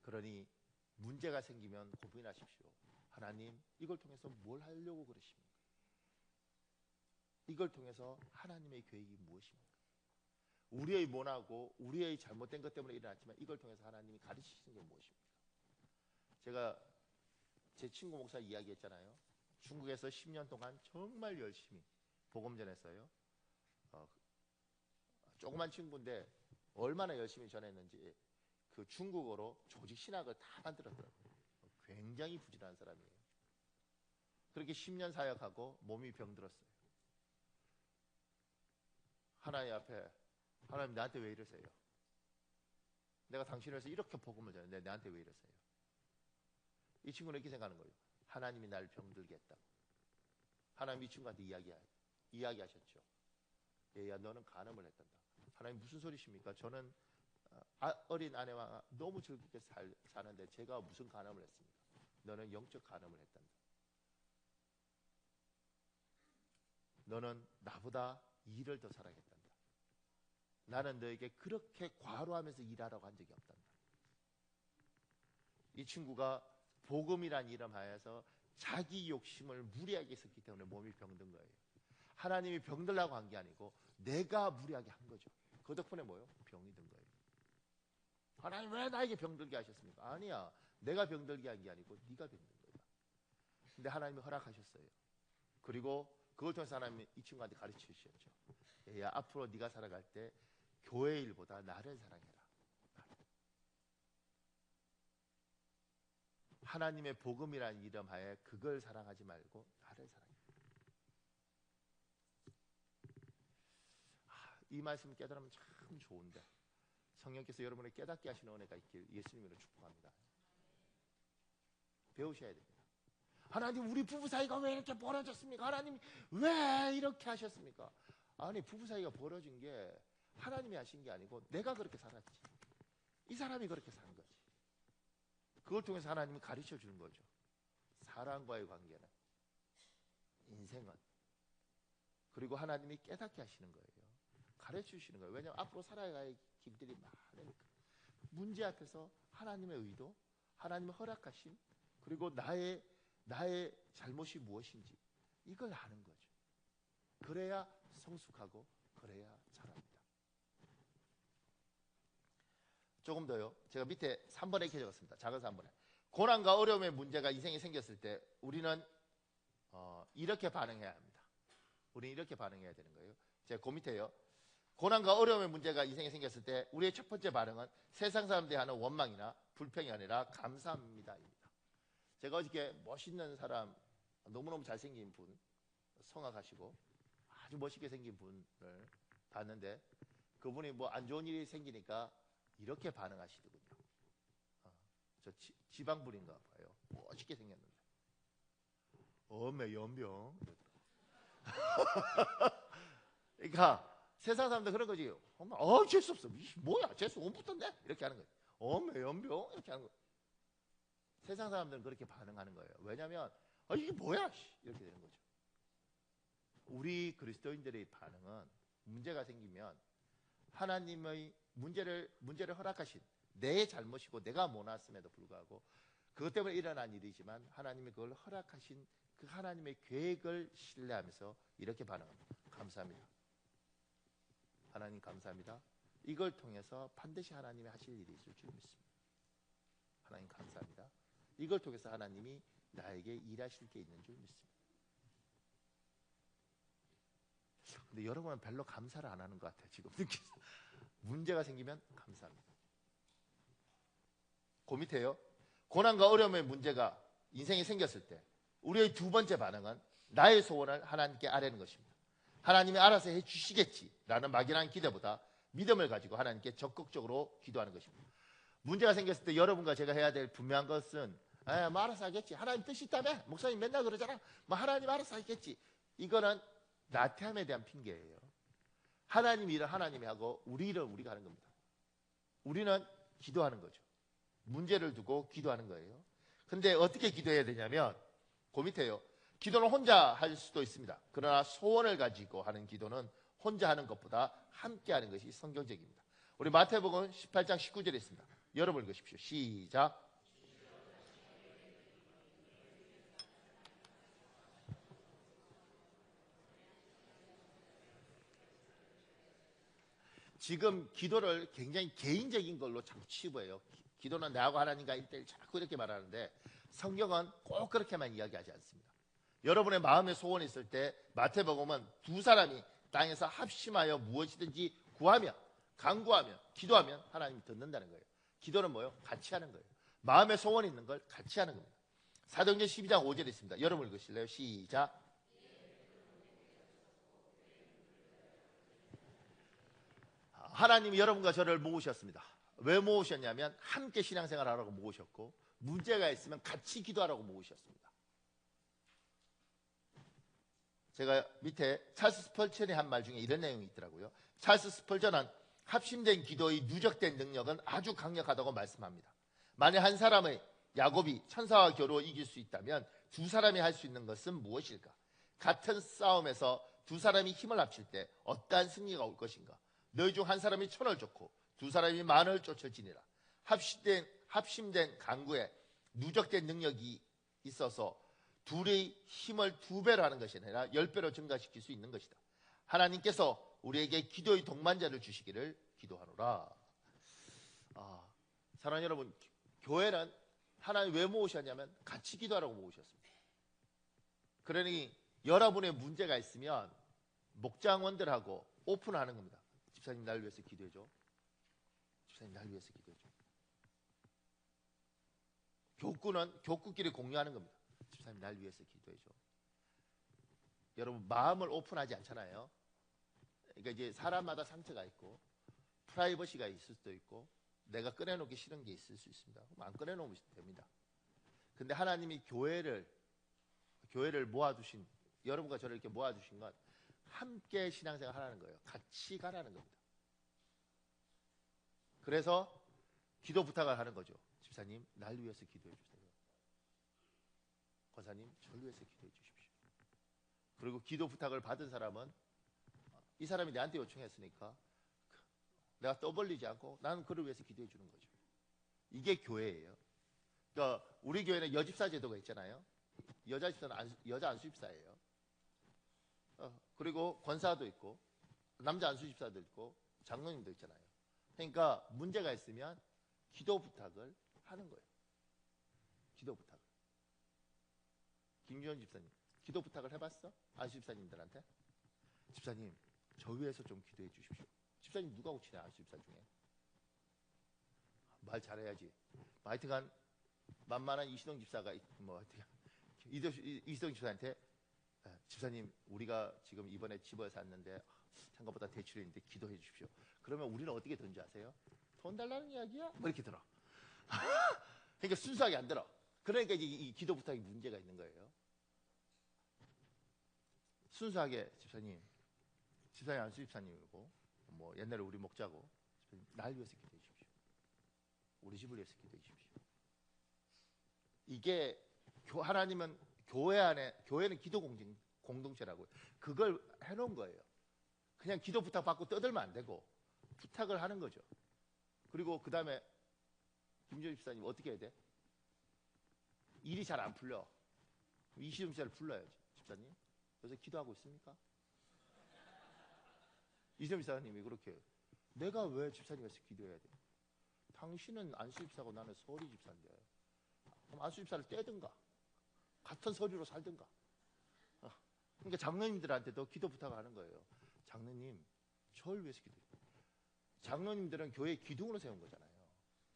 그러니 문제가 생기면 고민하십시오. 하나님, 이걸 통해서 뭘 하려고 그러십니까? 이걸 통해서 하나님의 계획이 무엇입니까? 우리의 못하고 우리의 잘못된 것 때문에 일어났지만 이걸 통해서 하나님이 가르치시는 게 무엇입니까? 제가 제 친구 목사 이야기했잖아요. 중국에서 10년 동안 정말 열심히 복음 전했어요. 조그만 친구인데 얼마나 열심히 전했는지 그 중국어로 조직 신학을 다 만들었더라고요. 굉장히 부지런한 사람이에요. 그렇게 10년 사역하고 몸이 병들었어요. 하나님 앞에, 하나님 나한테 왜 이러세요? 내가 당신을 위해서 이렇게 복음을 전했는데 나한테 왜 이러세요? 이 친구는 이렇게 생각하는 거예요. 하나님이 날 병들게 했다고. 하나님이 이 친구한테 이야기하셨죠. 얘야, 너는 간음을 했단다. 하나님 무슨 소리십니까? 저는 어린 아내와 너무 즐겁게 사는데 제가 무슨 간음을 했습니까? 너는 영적 간음을 했단다. 너는 나보다 일을 더 사랑했단다. 나는 너에게 그렇게 과로하면서 일하라고 한 적이 없단다. 이 친구가 복음이란 이름 하에서 자기 욕심을 무리하게 썼기 때문에 몸이 병든 거예요. 하나님이 병들라고 한 게 아니고 내가 무리하게 한 거죠. 그 덕분에 뭐요? 병이 든 거예요. 하나님 왜 나에게 병들게 하셨습니까? 아니야. 내가 병들게 한 게 아니고 네가 병든 거야. 근데 하나님이 허락하셨어요. 그리고 그걸 통해서 하나님이 이 친구한테 가르쳐 주셨죠. 야, 앞으로 네가 살아갈 때 교회 일보다 나를 사랑해라. 하나님의 복음이라는 이름 하에 그걸 사랑하지 말고 나를 사랑해. 이 말씀 깨달으면 참 좋은데 성령께서 여러분을 깨닫게 하시는 은혜가 있길 예수님으로 축복합니다. 배우셔야 됩니다. 하나님, 우리 부부 사이가 왜 이렇게 벌어졌습니까? 하나님 왜 이렇게 하셨습니까? 아니, 부부 사이가 벌어진 게 하나님이 하신 게 아니고 내가 그렇게 살았지. 이 사람이 그렇게 산 거지. 그걸 통해서 하나님이 가르쳐 주는 거죠. 사람과의 관계는, 인생은. 그리고 하나님이 깨닫게 하시는 거예요. 가르쳐 주시는 거예요. 왜냐하면 앞으로 살아갈 길들이 많으니까. 문제 앞에서 하나님의 의도, 하나님의 허락하심, 그리고 나의 잘못이 무엇인지 이걸 아는 거죠. 그래야 성숙하고 그래야 자랍니다. 조금 더요. 제가 밑에 3번에 이렇게 적었습니다. 작은 3번에. 고난과 어려움의 문제가 인생에 생겼을 때 우리는 이렇게 반응해야 합니다. 우리는 이렇게 반응해야 되는 거예요. 제가 그 밑에요. 고난과 어려움의 문제가 인생에 생겼을 때 우리의 첫 번째 반응은 세상 사람들이 하는 원망이나 불평이 아니라 감사합니다입니다. 제가 어저께 멋있는 사람, 너무너무 잘생긴 분, 성악하시고 아주 멋있게 생긴 분을 봤는데 그분이 뭐 안 좋은 일이 생기니까 이렇게 반응하시더군요. 저 지방분인가 봐요. 멋있게 생겼는데 어메 연병. 그러니까 세상 사람들 그런 거지. 재수 없어. 뭐야, 재수 못 붙었네? 이렇게 하는 거예요. 어메 연병 이렇게 하는 거예요. 세상 사람들은 그렇게 반응하는 거예요. 왜냐하면 이게 뭐야? 이렇게 되는 거죠. 우리 그리스도인들의 반응은 문제가 생기면 하나님의 문제를 허락하신 내 잘못이고 내가 못났음에도 불구하고 그것 때문에 일어난 일이지만 하나님이 그걸 허락하신 그 하나님의 계획을 신뢰하면서 이렇게 반응합니다. 감사합니다. 하나님 감사합니다. 이걸 통해서 반드시 하나님이 하실 일이 있을 줄 믿습니다. 하나님 감사합니다. 이걸 통해서 하나님이 나에게 일하실 게 있는 줄 믿습니다. 근데 여러분은 별로 감사를 안 하는 것 같아요. 지금 문제가 생기면 감사합니다. 그 밑에요. 고난과 어려움의 문제가 인생에 생겼을 때 우리의 두 번째 반응은 나의 소원을 하나님께 아뢰는 것입니다. 하나님이 알아서 해주시겠지라는 막연한 기대보다 믿음을 가지고 하나님께 적극적으로 기도하는 것입니다. 문제가 생겼을 때 여러분과 제가 해야 될 분명한 것은 뭐 알아서 하겠지. 하나님 뜻이 있다며. 목사님 맨날 그러잖아. 뭐 하나님 알아서 하겠지. 이거는 나태함에 대한 핑계예요. 하나님 일을 하나님이 하고 우리 일을 우리가 하는 겁니다. 우리는 기도하는 거죠. 문제를 두고 기도하는 거예요. 근데 어떻게 기도해야 되냐면 그 밑에요. 기도는 혼자 할 수도 있습니다. 그러나 소원을 가지고 하는 기도는 혼자 하는 것보다 함께 하는 것이 성경적입니다. 우리 마태복음 18장 19절에 있습니다. 여러분 읽으십시오. 시작. 지금 기도를 굉장히 개인적인 걸로 자꾸 치부해요. 기도는 나하고 하나님과 1대1 자꾸 이렇게 말하는데 성경은 꼭 그렇게만 이야기하지 않습니다. 여러분의 마음의 소원이 있을 때 마태복음은 두 사람이 땅에서 합심하여 무엇이든지 구하며 간구하며 기도하면 하나님이 듣는다는 거예요. 기도는 뭐예요? 같이 하는 거예요. 마음의 소원이 있는 걸 같이 하는 겁니다. 사도행전 12장 5절에 있습니다. 여러분 읽으실래요? 시작. 하나님이 여러분과 저를 모으셨습니다. 왜 모으셨냐면 함께 신앙생활 하라고 모으셨고 문제가 있으면 같이 기도하라고 모으셨습니다. 제가 밑에 찰스 스펄전이 한 말 중에 이런 내용이 있더라고요. 찰스 스펄전은 합심된 기도의 누적된 능력은 아주 강력하다고 말씀합니다. 만약 한 사람의 야곱이 천사와 겨루어 이길 수 있다면 두 사람이 할 수 있는 것은 무엇일까? 같은 싸움에서 두 사람이 힘을 합칠 때 어떠한 승리가 올 것인가? 너희 중 한 사람이 천을 쫓고 두 사람이 만을 쫓을지니라. 합심된 강구에 누적된 능력이 있어서 둘의 힘을 2배로 하는 것이 아니라 10배로 증가시킬 수 있는 것이다. 하나님께서 우리에게 기도의 동반자를 주시기를 기도하노라. 사랑하는 여러분, 교회는 하나님 왜 모으셨냐면 같이 기도하라고 모으셨습니다. 그러니 여러분의 문제가 있으면 목장원들하고 오픈하는 겁니다. 집사님 날 위해서 기도해줘. 집사님 날 위해서 기도해줘. 교구는 교구끼리 공유하는 겁니다. 집사님 날 위해서 기도해줘. 여러분 마음을 오픈하지 않잖아요. 그러니까 이제 사람마다 상처가 있고 프라이버시가 있을 수도 있고 내가 꺼내놓기 싫은 게 있을 수 있습니다. 그럼 안 꺼내놓으면 됩니다. 근데 하나님이 교회를 모아두신 여러분과 저를 이렇게 모아주신 건 함께 신앙생활 하라는 거예요. 같이 가라는 겁니다. 그래서 기도 부탁을 하는 거죠. 집사님 날 위해서 기도해 주세요. 권사님 저를 위해서 기도해 주십시오. 그리고 기도 부탁을 받은 사람은 이 사람이 내한테 요청했으니까 내가 떠벌리지 않고 나는 그를 위해서 기도해 주는 거죠. 이게 교회예요. 그러니까 우리 교회는 여집사 제도가 있잖아요. 여자 집사는 여자 안수집사예요. 그리고 권사도 있고 남자 안수집사도 있고 장로님도 있잖아요. 그러니까 문제가 있으면 기도 부탁을 하는 거예요. 기도 부탁을. 김주현 집사님 기도 부탁을 해봤어? 안수집사님들한테? 집사님 저 위해서 좀 기도해 주십시오. 집사님 누가 고치냐 안수집사 중에? 말 잘해야지. 하여튼간 만만한 이시동 집사가 이시동 집사한테 집사님 우리가 지금 이번에 집을 샀는데 생각보다 대출이 있는데 기도해 주십시오. 그러면 우리는 어떻게 든지 아세요? 돈 달라는 이야기야? 뭐 이렇게 들어. 그러니까 순수하게 안 들어. 그러니까 이제 이 기도 부탁이 문제가 있는 거예요. 순수하게 집사님 안수 집사님이고 뭐 옛날에 우리 목자고 날 위해서 기도해 주십시오. 우리 집을 위해서 기도해 주십시오. 이게 하나님은 교회는 기도 공동체라고요. 그걸 해놓은 거예요. 그냥 기도 부탁 받고 떠들면 안 되고 부탁을 하는 거죠. 그리고 그 다음에 김정희 집사님 어떻게 해야 돼? 일이 잘 안 풀려. 이시점 집사를 불러야지. 집사님 요새 기도하고 있습니까? 이시점 집사님이 그렇게 내가 왜 집사님에서 기도해야 돼? 당신은 안수 집사고 나는 서리 집사인데 그럼 안수 집사를 떼든가 같은 서류로 살든가. 그러니까 장로님들한테도 기도 부탁을 하는 거예요. 장로님 저를 위해서 기도해요. 장로님들은 교회 기둥으로 세운 거잖아요.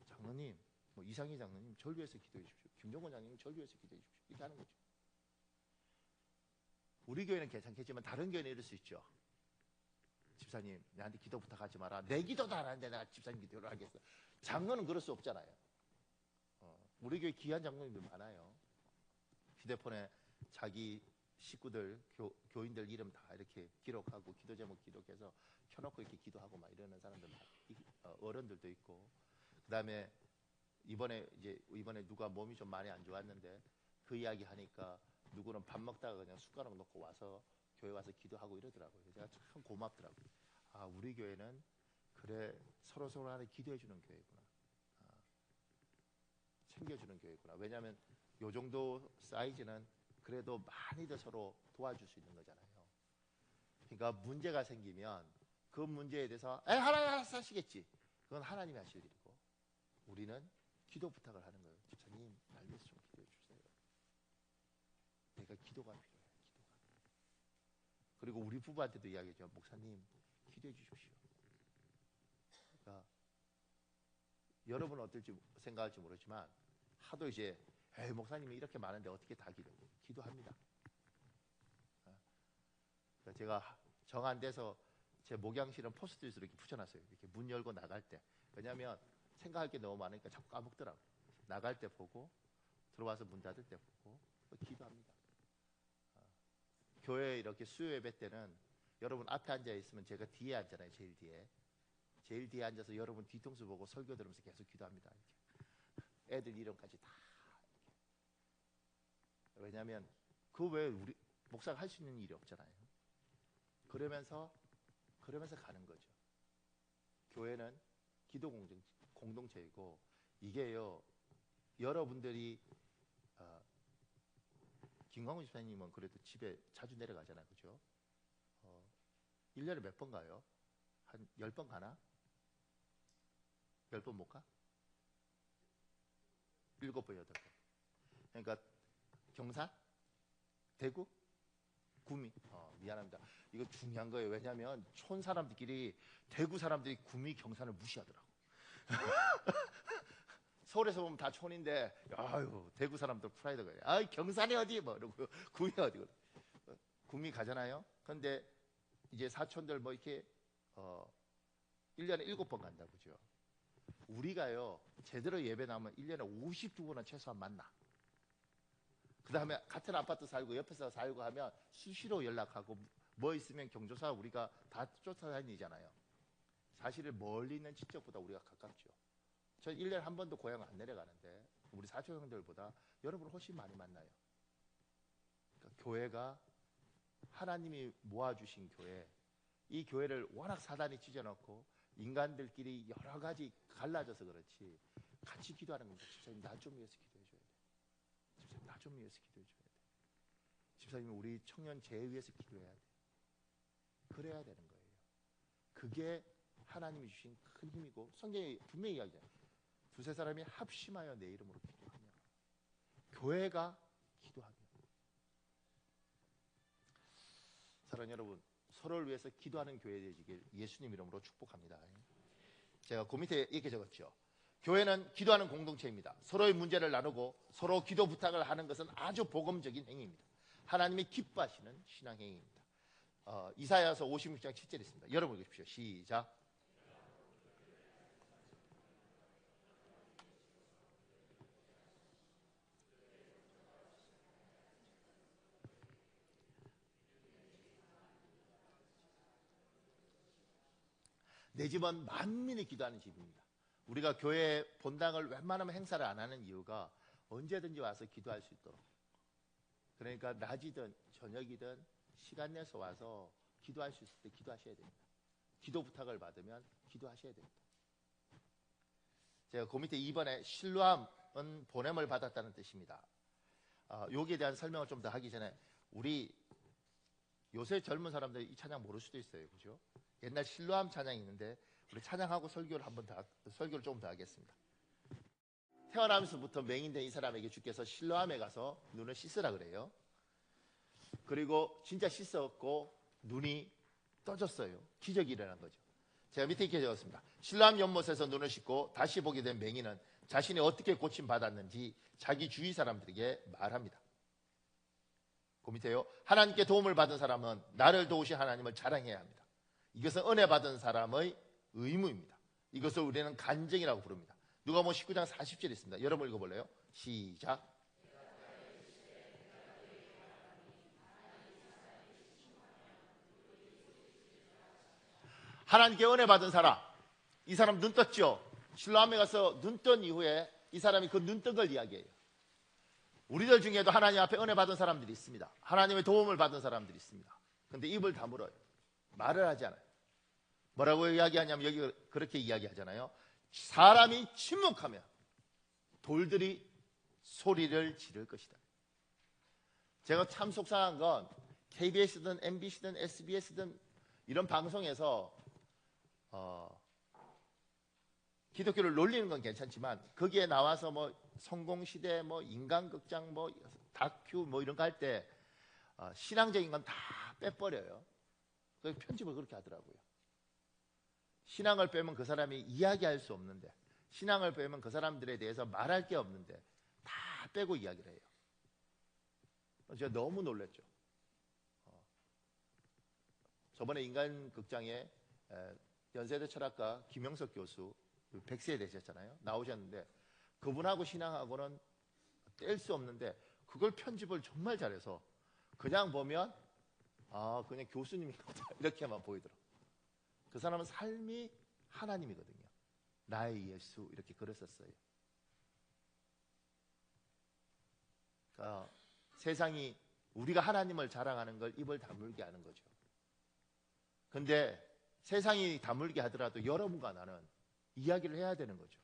장로님 뭐 이상희 장로님 저를 위해서 기도해 주십시오. 김종건 장로님 저를 위해서 기도해 주십시오. 이렇게 하는 거죠. 우리 교회는 괜찮겠지만 다른 교회는 이럴 수 있죠. 집사님 나한테 기도 부탁하지 마라. 내 기도도 안 하는데 내가 집사님 기도를 하겠어. 장로는 그럴 수 없잖아요. 우리 교회 귀한 장로님들 많아요. 휴대폰에 자기 식구들, 교인들 이름 다 이렇게 기록하고 기도 제목 기록해서 켜놓고 이렇게 기도하고 막 이러는 사람들 어른들도 있고. 그다음에 이번에 누가 몸이 좀 많이 안 좋았는데 그 이야기 하니까 누구는 밥 먹다가 그냥 숟가락 놓고 와서 교회 와서 기도하고 이러더라고요. 제가 참 고맙더라고요. 아, 우리 교회는 그래 서로 안에 기도해 주는 교회구나. 챙겨주는 교회구나. 왜냐하면 요 정도 사이즈는 그래도 많이들 서로 도와줄 수 있는 거잖아요. 그러니까 문제가 생기면 그 문제에 대해서 하나님 알아서 하시겠지. 그건 하나님이 하실 일이고 우리는 기도 부탁을 하는 거예요. 집사님 날 위해서 좀 기도해 주세요. 내가 기도가 필요해요. 그리고 우리 부부한테도 이야기하죠. 목사님 기도해 주십시오. 그러니까 여러분은 어떨지 생각할지 모르지만 하도 이제 목사님이 이렇게 많은데 어떻게 다 기도합니다. 그러니까 제가 정 안 돼서 제 목양실은 포스트잇으로 이렇게 붙여놨어요. 이렇게 문 열고 나갈 때. 왜냐하면 생각할 게 너무 많으니까 자꾸 까먹더라고요. 나갈 때 보고 들어와서 문 닫을 때 보고 기도합니다. 교회 이렇게 수요 예배 때는 여러분 앞에 앉아 있으면 제가 뒤에 앉잖아요. 제일 뒤에 앉아서 여러분 뒤통수 보고 설교 들으면서 계속 기도합니다. 이렇게. 애들 이름까지 다 이렇게. 왜냐하면 그 외에 우리 목사가 할 수 있는 일이 없잖아요. 그러면서 가는 거죠. 교회는 기도 공동체이고 이게요. 여러분들이 김광훈 집사님은 그래도 집에 자주 내려가잖아요. 그죠? 1년에 몇 번 가요? 한 10번 가나? 10번 못 가? 7번, 8번. 그러니까 경산? 대구? 구미? 미안합니다. 이거 중요한 거예요. 왜냐하면 촌 사람들끼리 대구 사람들이 구미, 경산을 무시하더라고. 서울에서 보면 다 촌인데 아유 대구 사람들 프라이드가 아이 경산이 어디 뭐 이러고 구미 어디고 구미 가잖아요. 근데 이제 사촌들 뭐 이렇게 1년에 7번 간다고 그죠. 우리가요 제대로 예배 나오면 1년에 52번은 최소한 만나. 그 다음에 같은 아파트 살고 옆에서 살고 하면 수시로 연락하고 뭐 있으면 경조사 우리가 다 쫓아다니잖아요. 사실은 멀리 있는 친척보다 우리가 가깝죠. 전 1년에 한 번도 고향 안 내려가는데 우리 사촌 형들보다 여러분을 훨씬 많이 만나요. 그러니까 교회가 하나님이 모아주신 교회, 이 교회를 워낙 사단이 찢어놓고 인간들끼리 여러 가지 갈라져서 그렇지 같이 기도하는 겁니다. 집사님 나 좀 위해서 기도해줘야 돼. 집사님 나 좀 위해서 기도해줘야 돼. 집사님 우리 청년 재회 위해서 기도해야 돼. 그래야 되는 거예요. 그게 하나님이 주신 큰 힘이고 성경이 분명히 이야기해요. 두세 사람이 합심하여 내 이름으로 기도하며 교회가 기도하며. 사랑하는 여러분 서로를 위해서 기도하는 교회 되시길 예수님 이름으로 축복합니다. 제가 그 밑에 이렇게 적었죠. 교회는 기도하는 공동체입니다. 서로의 문제를 나누고 서로 기도 부탁을 하는 것은 아주 복음적인 행위입니다. 하나님이 기뻐하시는 신앙 행위입니다. 이사야서 56장 7절 있습니다. 여러분 읽으십시오. 시작. 내 집은 만민이 기도하는 집입니다. 우리가 교회 본당을 웬만하면 행사를 안 하는 이유가 언제든지 와서 기도할 수 있도록. 그러니까 낮이든 저녁이든 시간 내서 와서 기도할 수 있을 때 기도하셔야 됩니다. 기도 부탁을 받으면 기도하셔야 됩니다. 제가 그 밑에 2번에 실로암은 보냄을 받았다는 뜻입니다. 여기에 대한 설명을 좀 더 하기 전에 우리 요새 젊은 사람들이 이 찬양 모를 수도 있어요. 그죠? 옛날 실로암 찬양이 있는데 우리 찬양하고 설교를 설교를 조금 더 하겠습니다. 태어나면서부터 맹인된 이 사람에게 주께서 실로암에 가서 눈을 씻으라 그래요. 그리고 진짜 씻었고 눈이 떠졌어요. 기적이 일어난 거죠. 제가 밑에 이렇게 적었습니다. 실로암 연못에서 눈을 씻고 다시 보게 된 맹인은 자신이 어떻게 고침받았는지 자기 주위 사람들에게 말합니다. 그 밑에요. 하나님께 도움을 받은 사람은 나를 도우신 하나님을 자랑해야 합니다. 이것은 은혜 받은 사람의 의무입니다. 이것을 우리는 간증이라고 부릅니다. 누가복음 19장 40절에 있습니다. 여러분 읽어볼래요? 시작. 하나님께 은혜 받은 사람, 이 사람 눈 떴죠? 실로암에 가서 눈 뜬 이후에 이 사람이 그 눈 뜬 걸 이야기해요. 우리들 중에도 하나님 앞에 은혜 받은 사람들이 있습니다. 하나님의 도움을 받은 사람들이 있습니다. 근데 입을 다물어요. 말을 하지 않아요. 뭐라고 이야기하냐면 여기 그렇게 이야기하잖아요. 사람이 침묵하면 돌들이 소리를 지를 것이다. 제가 참 속상한 건 KBS든 MBC든 SBS든 이런 방송에서 기독교를 놀리는 건 괜찮지만 거기에 나와서 뭐 성공시대 뭐 인간극장 뭐 다큐 뭐 이런 거 할 때 신앙적인 건 다 빼버려요. 그래서 편집을 그렇게 하더라고요. 신앙을 빼면 그 사람이 이야기할 수 없는데, 신앙을 빼면 그 사람들에 대해서 말할 게 없는데 다 빼고 이야기를 해요. 제가 너무 놀랐죠. 저번에 인간극장에 연세대 철학가 김영석 교수 100세 되셨잖아요. 나오셨는데 그분하고 신앙하고는 뗄 수 없는데 그걸 편집을 정말 잘해서 그냥 보면 그냥 교수님인가 보다 이렇게만 보이더라고요. 그 사람은 삶이 하나님이거든요. 나의 예수 이렇게 글었었어요. 그러니까 세상이 우리가 하나님을 자랑하는 걸 입을 다물게 하는 거죠. 근데 세상이 다물게 하더라도 여러분과 나는 이야기를 해야 되는 거죠.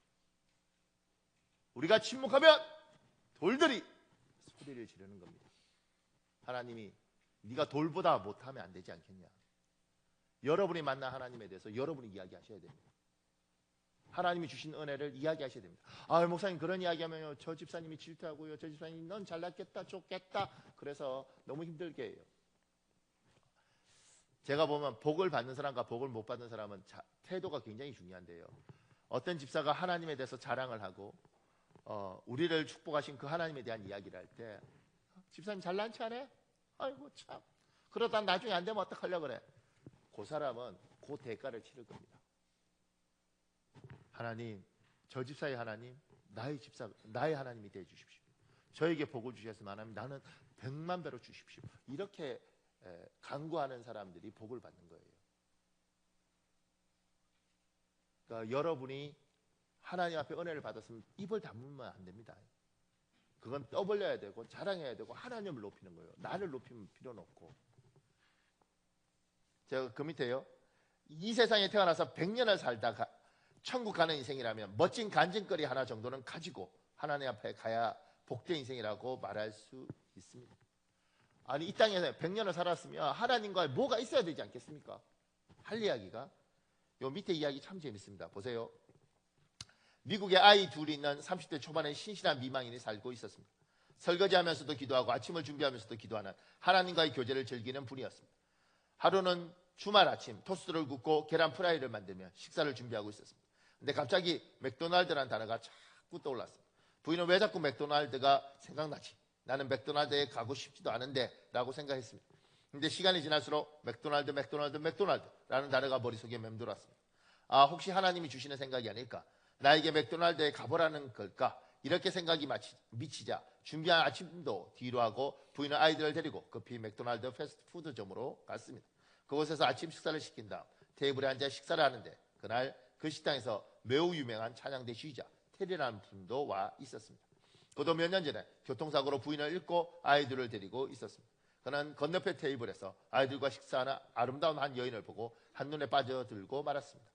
우리가 침묵하면 돌들이 소리를 지르는 겁니다. 하나님이 네가 돌보다 못하면 안 되지 않겠냐. 여러분이 만난 하나님에 대해서 여러분이 이야기하셔야 됩니다. 하나님이 주신 은혜를 이야기하셔야 됩니다. 목사님 그런 이야기하면요 저 집사님이 질투하고요, 저 집사님 넌 잘났겠다 좋겠다 그래서 너무 힘들게 해요. 제가 보면 복을 받는 사람과 복을 못 받는 사람은 태도가 굉장히 중요한데요. 어떤 집사가 하나님에 대해서 자랑을 하고 우리를 축복하신 그 하나님에 대한 이야기를 할 때 집사님 잘난 체 하네? 아이고 참 그러다 나중에 안 되면 어떡하려고 그래. 그 사람은 그 대가를 치를 겁니다. 하나님, 저 집사의 하나님, 나의 하나님이 되어 주십시오. 저에게 복을 주셨으면 하나님 나는 100만 배로 주십시오. 이렇게 간구하는 사람들이 복을 받는 거예요. 그러니까 여러분이 하나님 앞에 은혜를 받았으면 입을 다물면 안 됩니다. 그건 떠벌려야 되고 자랑해야 되고 하나님을 높이는 거예요. 나를 높이면 필요는 없고. 제가 그 밑에요. 이 세상에 태어나서 100년을 살다가 천국 가는 인생이라면 멋진 간증거리 하나 정도는 가지고 하나님 앞에 가야 복된 인생이라고 말할 수 있습니다. 아니 이 땅에서 100년을 살았으면 하나님과 뭐가 있어야 되지 않겠습니까? 할 이야기가 요 밑에 이야기 참 재밌습니다. 보세요. 미국에 아이 둘이 있는 30대 초반의 신실한 미망인이 살고 있었습니다. 설거지하면서도 기도하고 아침을 준비하면서도 기도하는 하나님과의 교제를 즐기는 분이었습니다. 하루는 주말 아침 토스트를 굽고 계란 프라이를 만들며 식사를 준비하고 있었습니다. 근데 갑자기 맥도날드라는 단어가 자꾸 떠올랐습니다. 부인은 왜 자꾸 맥도날드가 생각나지? 나는 맥도날드에 가고 싶지도 않은데 라고 생각했습니다. 근데 시간이 지날수록 맥도날드라는 단어가 머릿속에 맴돌았습니다. 혹시 하나님이 주시는 생각이 아닐까? 나에게 맥도날드에 가보라는 걸까? 이렇게 생각이 미치자 준비한 아침도 뒤로 하고 부인은 아이들을 데리고 급히 맥도날드 패스트푸드점으로 갔습니다. 그곳에서 아침 식사를 시킨 다음 테이블에 앉아 식사를 하는데 그날 그 식당에서 매우 유명한 찬양대 시자 테리라는 분도 와 있었습니다. 그도 몇 년 전에 교통사고로 부인을 잃고 아이들을 데리고 있었습니다. 그는 건너편 테이블에서 아이들과 식사하는 아름다운 한 여인을 보고 한눈에 빠져들고 말았습니다.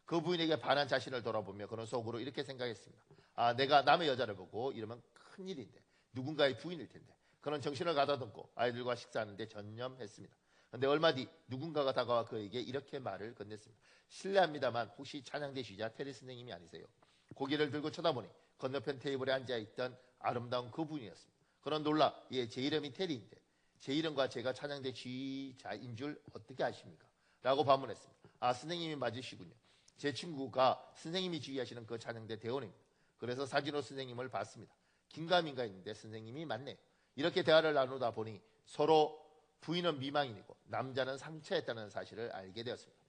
그 부인에게 반한 자신을 돌아보며 그는 속으로 이렇게 생각했습니다. 아, 내가 남의 여자를 보고 이러면 큰일인데, 누군가의 부인일 텐데. 그는 정신을 가다듬고 아이들과 식사하는 데 전념했습니다. 그런데 얼마 뒤 누군가가 다가와 그에게 이렇게 말을 건넸습니다. 실례합니다만 혹시 찬양대시자 테리 선생님이 아니세요? 고개를 들고 쳐다보니 건너편 테이블에 앉아있던 아름다운 그 부인이었습니다. 그는 놀라, 예, 제 이름이 테리인데 제 이름과 제가 찬양대 지휘자인 줄 어떻게 아십니까? 라고 반문했습니다. 아, 선생님이 맞으시군요. 제 친구가 선생님이 지휘하시는 그 찬양대 대원입니다. 그래서 사진으로 선생님을 봤습니다. 긴가민가 했는데 선생님이 맞네요. 이렇게 대화를 나누다 보니 서로 부인은 미망인이고 남자는 상처했다는 사실을 알게 되었습니다.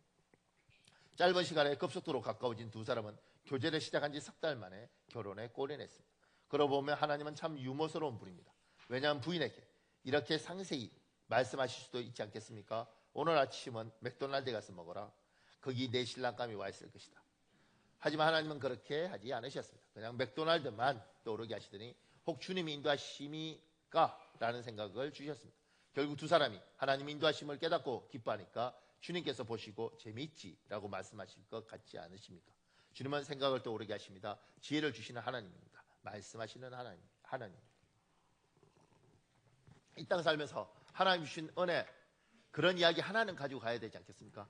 짧은 시간에 급속도로 가까워진 두 사람은 교제를 시작한 지 석 달 만에 결혼에 골인했습니다. 그러고 보면 하나님은 참 유머스러운 분입니다. 왜냐하면 부인에게 이렇게 상세히 말씀하실 수도 있지 않겠습니까? 오늘 아침은 맥도날드 가서 먹어라. 거기 내 신랑감이 와 있을 것이다. 하지만 하나님은 그렇게 하지 않으셨습니다. 그냥 맥도날드만 떠오르게 하시더니 혹 주님이 인도하심이까? 라는 생각을 주셨습니다. 결국 두 사람이 하나님 인도하심을 깨닫고 기뻐하니까 주님께서 보시고 재미있지 라고 말씀하실 것 같지 않으십니까? 주님은 생각을 떠오르게 하십니다. 지혜를 주시는 하나님입니다. 말씀하시는 하나님. 이 땅 살면서 하나님 주신 은혜, 그런 이야기 하나는 가지고 가야 되지 않겠습니까?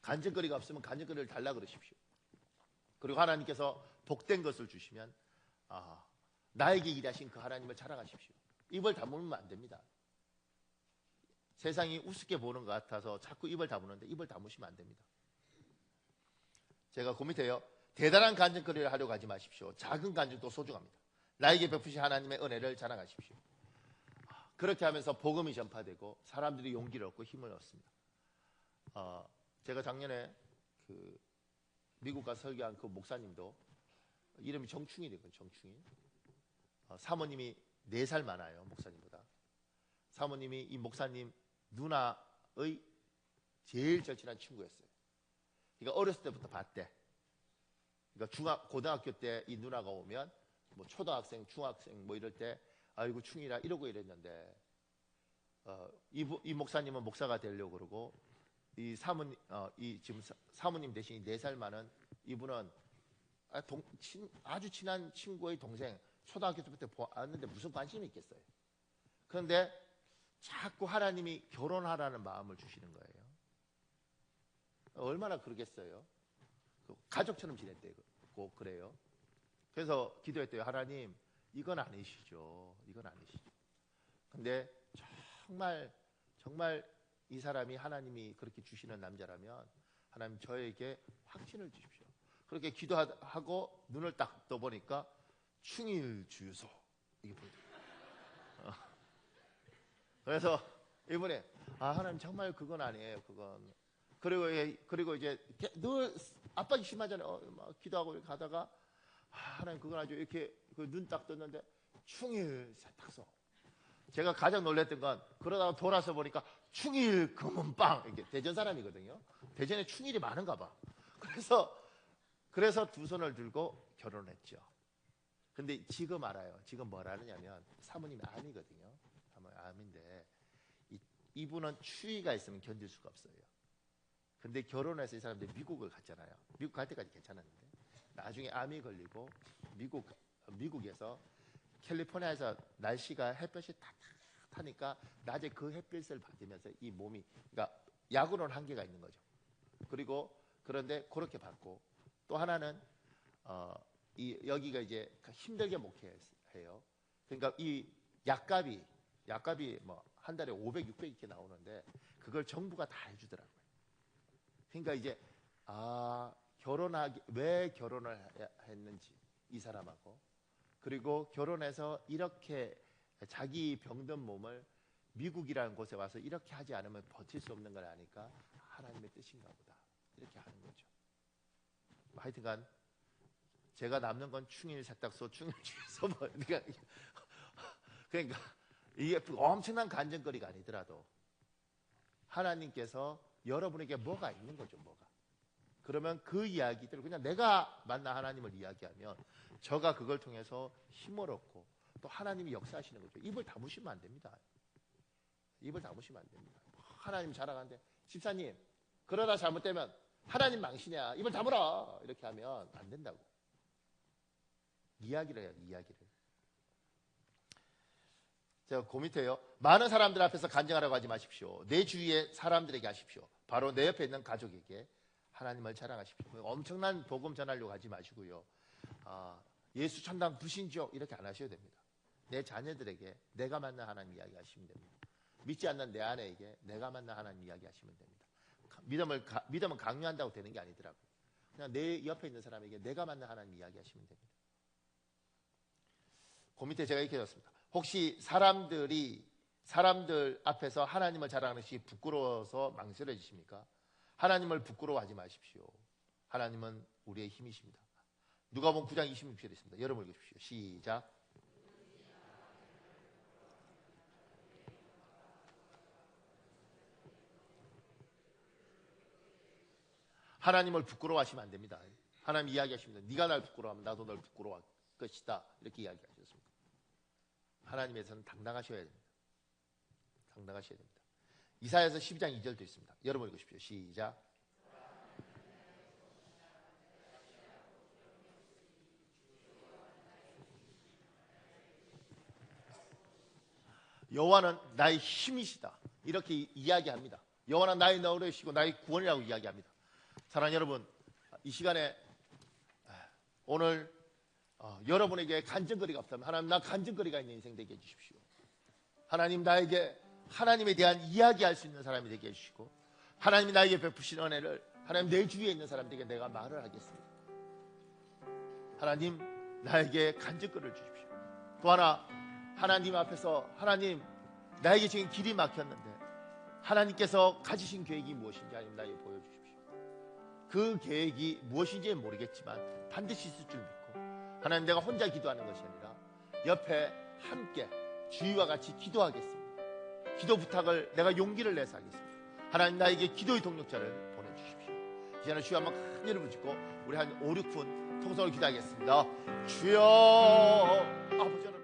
간증거리가 없으면 간증거리를 달라 그러십시오. 그리고 하나님께서 복된 것을 주시면 나에게 일하신 그 하나님을 자랑하십시오. 입을 다물면 안 됩니다. 세상이 우습게 보는 것 같아서 자꾸 입을 다무는데 입을 다무시면 안 됩니다. 제가 그 밑에요, 대단한 간증거리를 하려고 하지 마십시오. 작은 간증도 소중합니다. 나에게 베푸신 하나님의 은혜를 자랑하십시오. 그렇게 하면서 복음이 전파되고 사람들이 용기를 얻고 힘을 얻습니다. 제가 작년에 미국 가서 설교한 그 목사님도 이름이 정충일이거든요. 정충일. 사모님이 4살 많아요. 목사님보다. 사모님이 이 목사님 누나의 제일 절친한 친구였어요. 그러니까 어렸을 때부터 봤대. 그러니까 고등학교 때 이 누나가 오면 뭐 초등학생, 중학생 뭐 이럴 때 아이고 충이라 이러고 이랬는데 이 목사님은 목사가 되려고 그러고 지금 사모님 대신 4살 많은 이분은 아주 친한 친구의 동생, 초등학교 때부터 보았는데 무슨 관심이 있겠어요. 그런데 자꾸 하나님이 결혼하라는 마음을 주시는 거예요. 얼마나 그러겠어요. 가족처럼 지냈대요. 그래요. 그래서 기도했대요. 하나님, 이건 아니시죠. 이건 아니시죠. 근데 정말 이 사람이 하나님이 그렇게 주시는 남자라면 하나님 저에게 확신을 주십시오. 그렇게 기도하고 눈을 딱 떠보니까 충일 주유소 이게 보여요. 그래서 이번에 하나님 정말 그건 아니에요. 그건 그리고 이제 늘 압박이 심하잖아요. 막 기도하고 이렇게 가다가 하나님 그건 아주 이렇게 눈 딱 떴는데 충일 세탁소. 제가 가장 놀랐던 건 그러다가 돌아서 보니까 충일 금은빵. 이게 대전 사람이거든요. 대전에 충일이 많은가 봐. 그래서 두 손을 들고 결혼했죠. 근데 지금 알아요. 지금 뭘 아느냐면 사모님이 암이거든요. 암인데 이분은 추위가 있으면 견딜 수가 없어요. 근데 결혼해서 이 사람들이 미국을 갔잖아요. 미국 갈 때까지 괜찮았는데 나중에 암이 걸리고 미국에서 캘리포니아에서 날씨가 햇볕이 따뜻하니까 낮에 그 햇빛을 받으면서 이 몸이, 그러니까 약으로는 한계가 있는 거죠. 그런데 그렇게 받고 또 하나는 여기가 이제 힘들게 목회해요. 그러니까 이 약값이 뭐 한 달에 500, 600 이렇게 나오는데 그걸 정부가 다 해주더라고요. 그러니까 이제 왜 결혼을 했는지 이 사람하고, 그리고 결혼해서 이렇게 자기 병든 몸을 미국이라는 곳에 와서 이렇게 하지 않으면 버틸 수 없는 걸 아니까 하나님의 뜻인가 보다 이렇게 하는 거죠. 하여튼간 제가 남는 건 충일 세탁소, 충일 주유소 그러니까 이게 엄청난 간증거리가 아니더라도 하나님께서 여러분에게 뭐가 있는 거죠. 뭐가. 그러면 그 이야기들을 그냥 내가 만난 하나님을 이야기하면 저가 그걸 통해서 힘을 얻고 또 하나님이 역사하시는 거죠. 입을 다무시면 안 됩니다. 입을 다무시면 안 됩니다. 하나님 자랑하는데 집사님 그러다 잘못되면 하나님 망신이야. 입을 다물어. 이렇게 하면 안 된다고. 이야기를 해요. 이야기를. 제가 그 밑에요. 많은 사람들 앞에서 간증하라고 하지 마십시오. 내 주위의 사람들에게 하십시오. 바로 내 옆에 있는 가족에게 하나님을 자랑하십시오. 엄청난 복음 전하려고 하지 마시고요. 예수 천당 불신지요 이렇게 안 하셔야 됩니다. 내 자녀들에게 내가 만난 하나님 이야기 하시면 됩니다. 믿지 않는 내 아내에게 내가 만난 하나님 이야기 하시면 됩니다. 믿음은 강요한다고 되는 게 아니더라고요. 그냥 내 옆에 있는 사람에게 내가 만난 하나님 이야기 하시면 됩니다. 그 밑에 제가 이렇게 적었습니다. 혹시 사람들 앞에서 하나님을 자랑하는 것이 부끄러워서 망설여지십니까? 하나님을 부끄러워하지 마십시오. 하나님은 우리의 힘이십니다. 누가복음 9장 26절에 있습니다. 여러분 읽으십시오. 시작. 하나님을 부끄러워하시면 안 됩니다. 하나님 이야기하십니다. 네가 날 부끄러워하면 나도 널 부끄러워할 것이다. 이렇게 이야기하셨습니다. 하나님에서는 당당하셔야 됩니다. 당당하셔야 됩니다. 이사야서 12장 2절도 있습니다. 여러분 읽으십시오. 시작. 여호와는 나의 힘이시다. 이렇게 이야기합니다. 여호와는 나의 너울이시고 나의 구원이라고 이야기합니다. 사랑하는 여러분, 이 시간에 오늘 여러분에게 간증거리가 없다면 하나님 나 간증거리가 있는 인생 되게 해주십시오. 하나님 나에게 하나님에 대한 이야기할 수 있는 사람이 되게 해주시고 하나님이 나에게 베푸신 은혜를 하나님 내 주위에 있는 사람들에게 내가 말을 하겠습니다. 하나님 나에게 간증거리를 주십시오. 또 하나 하나님 앞에서 하나님 나에게 지금 길이 막혔는데 하나님께서 가지신 계획이 무엇인지 하나님 나에게 보여주십시오. 그 계획이 무엇인지 모르겠지만 반드시 있을 줄 믿고 하나님 내가 혼자 기도하는 것이 아니라 옆에 함께 주위와 같이 기도하겠습니다. 기도 부탁을 내가 용기를 내서 하겠습니다. 하나님 나에게 기도의 동력자를 보내주십시오. 이제는 주여 한번 큰 이름을 짓고 우리 한 5, 6분 통성을 기도하겠습니다. 주여 아버지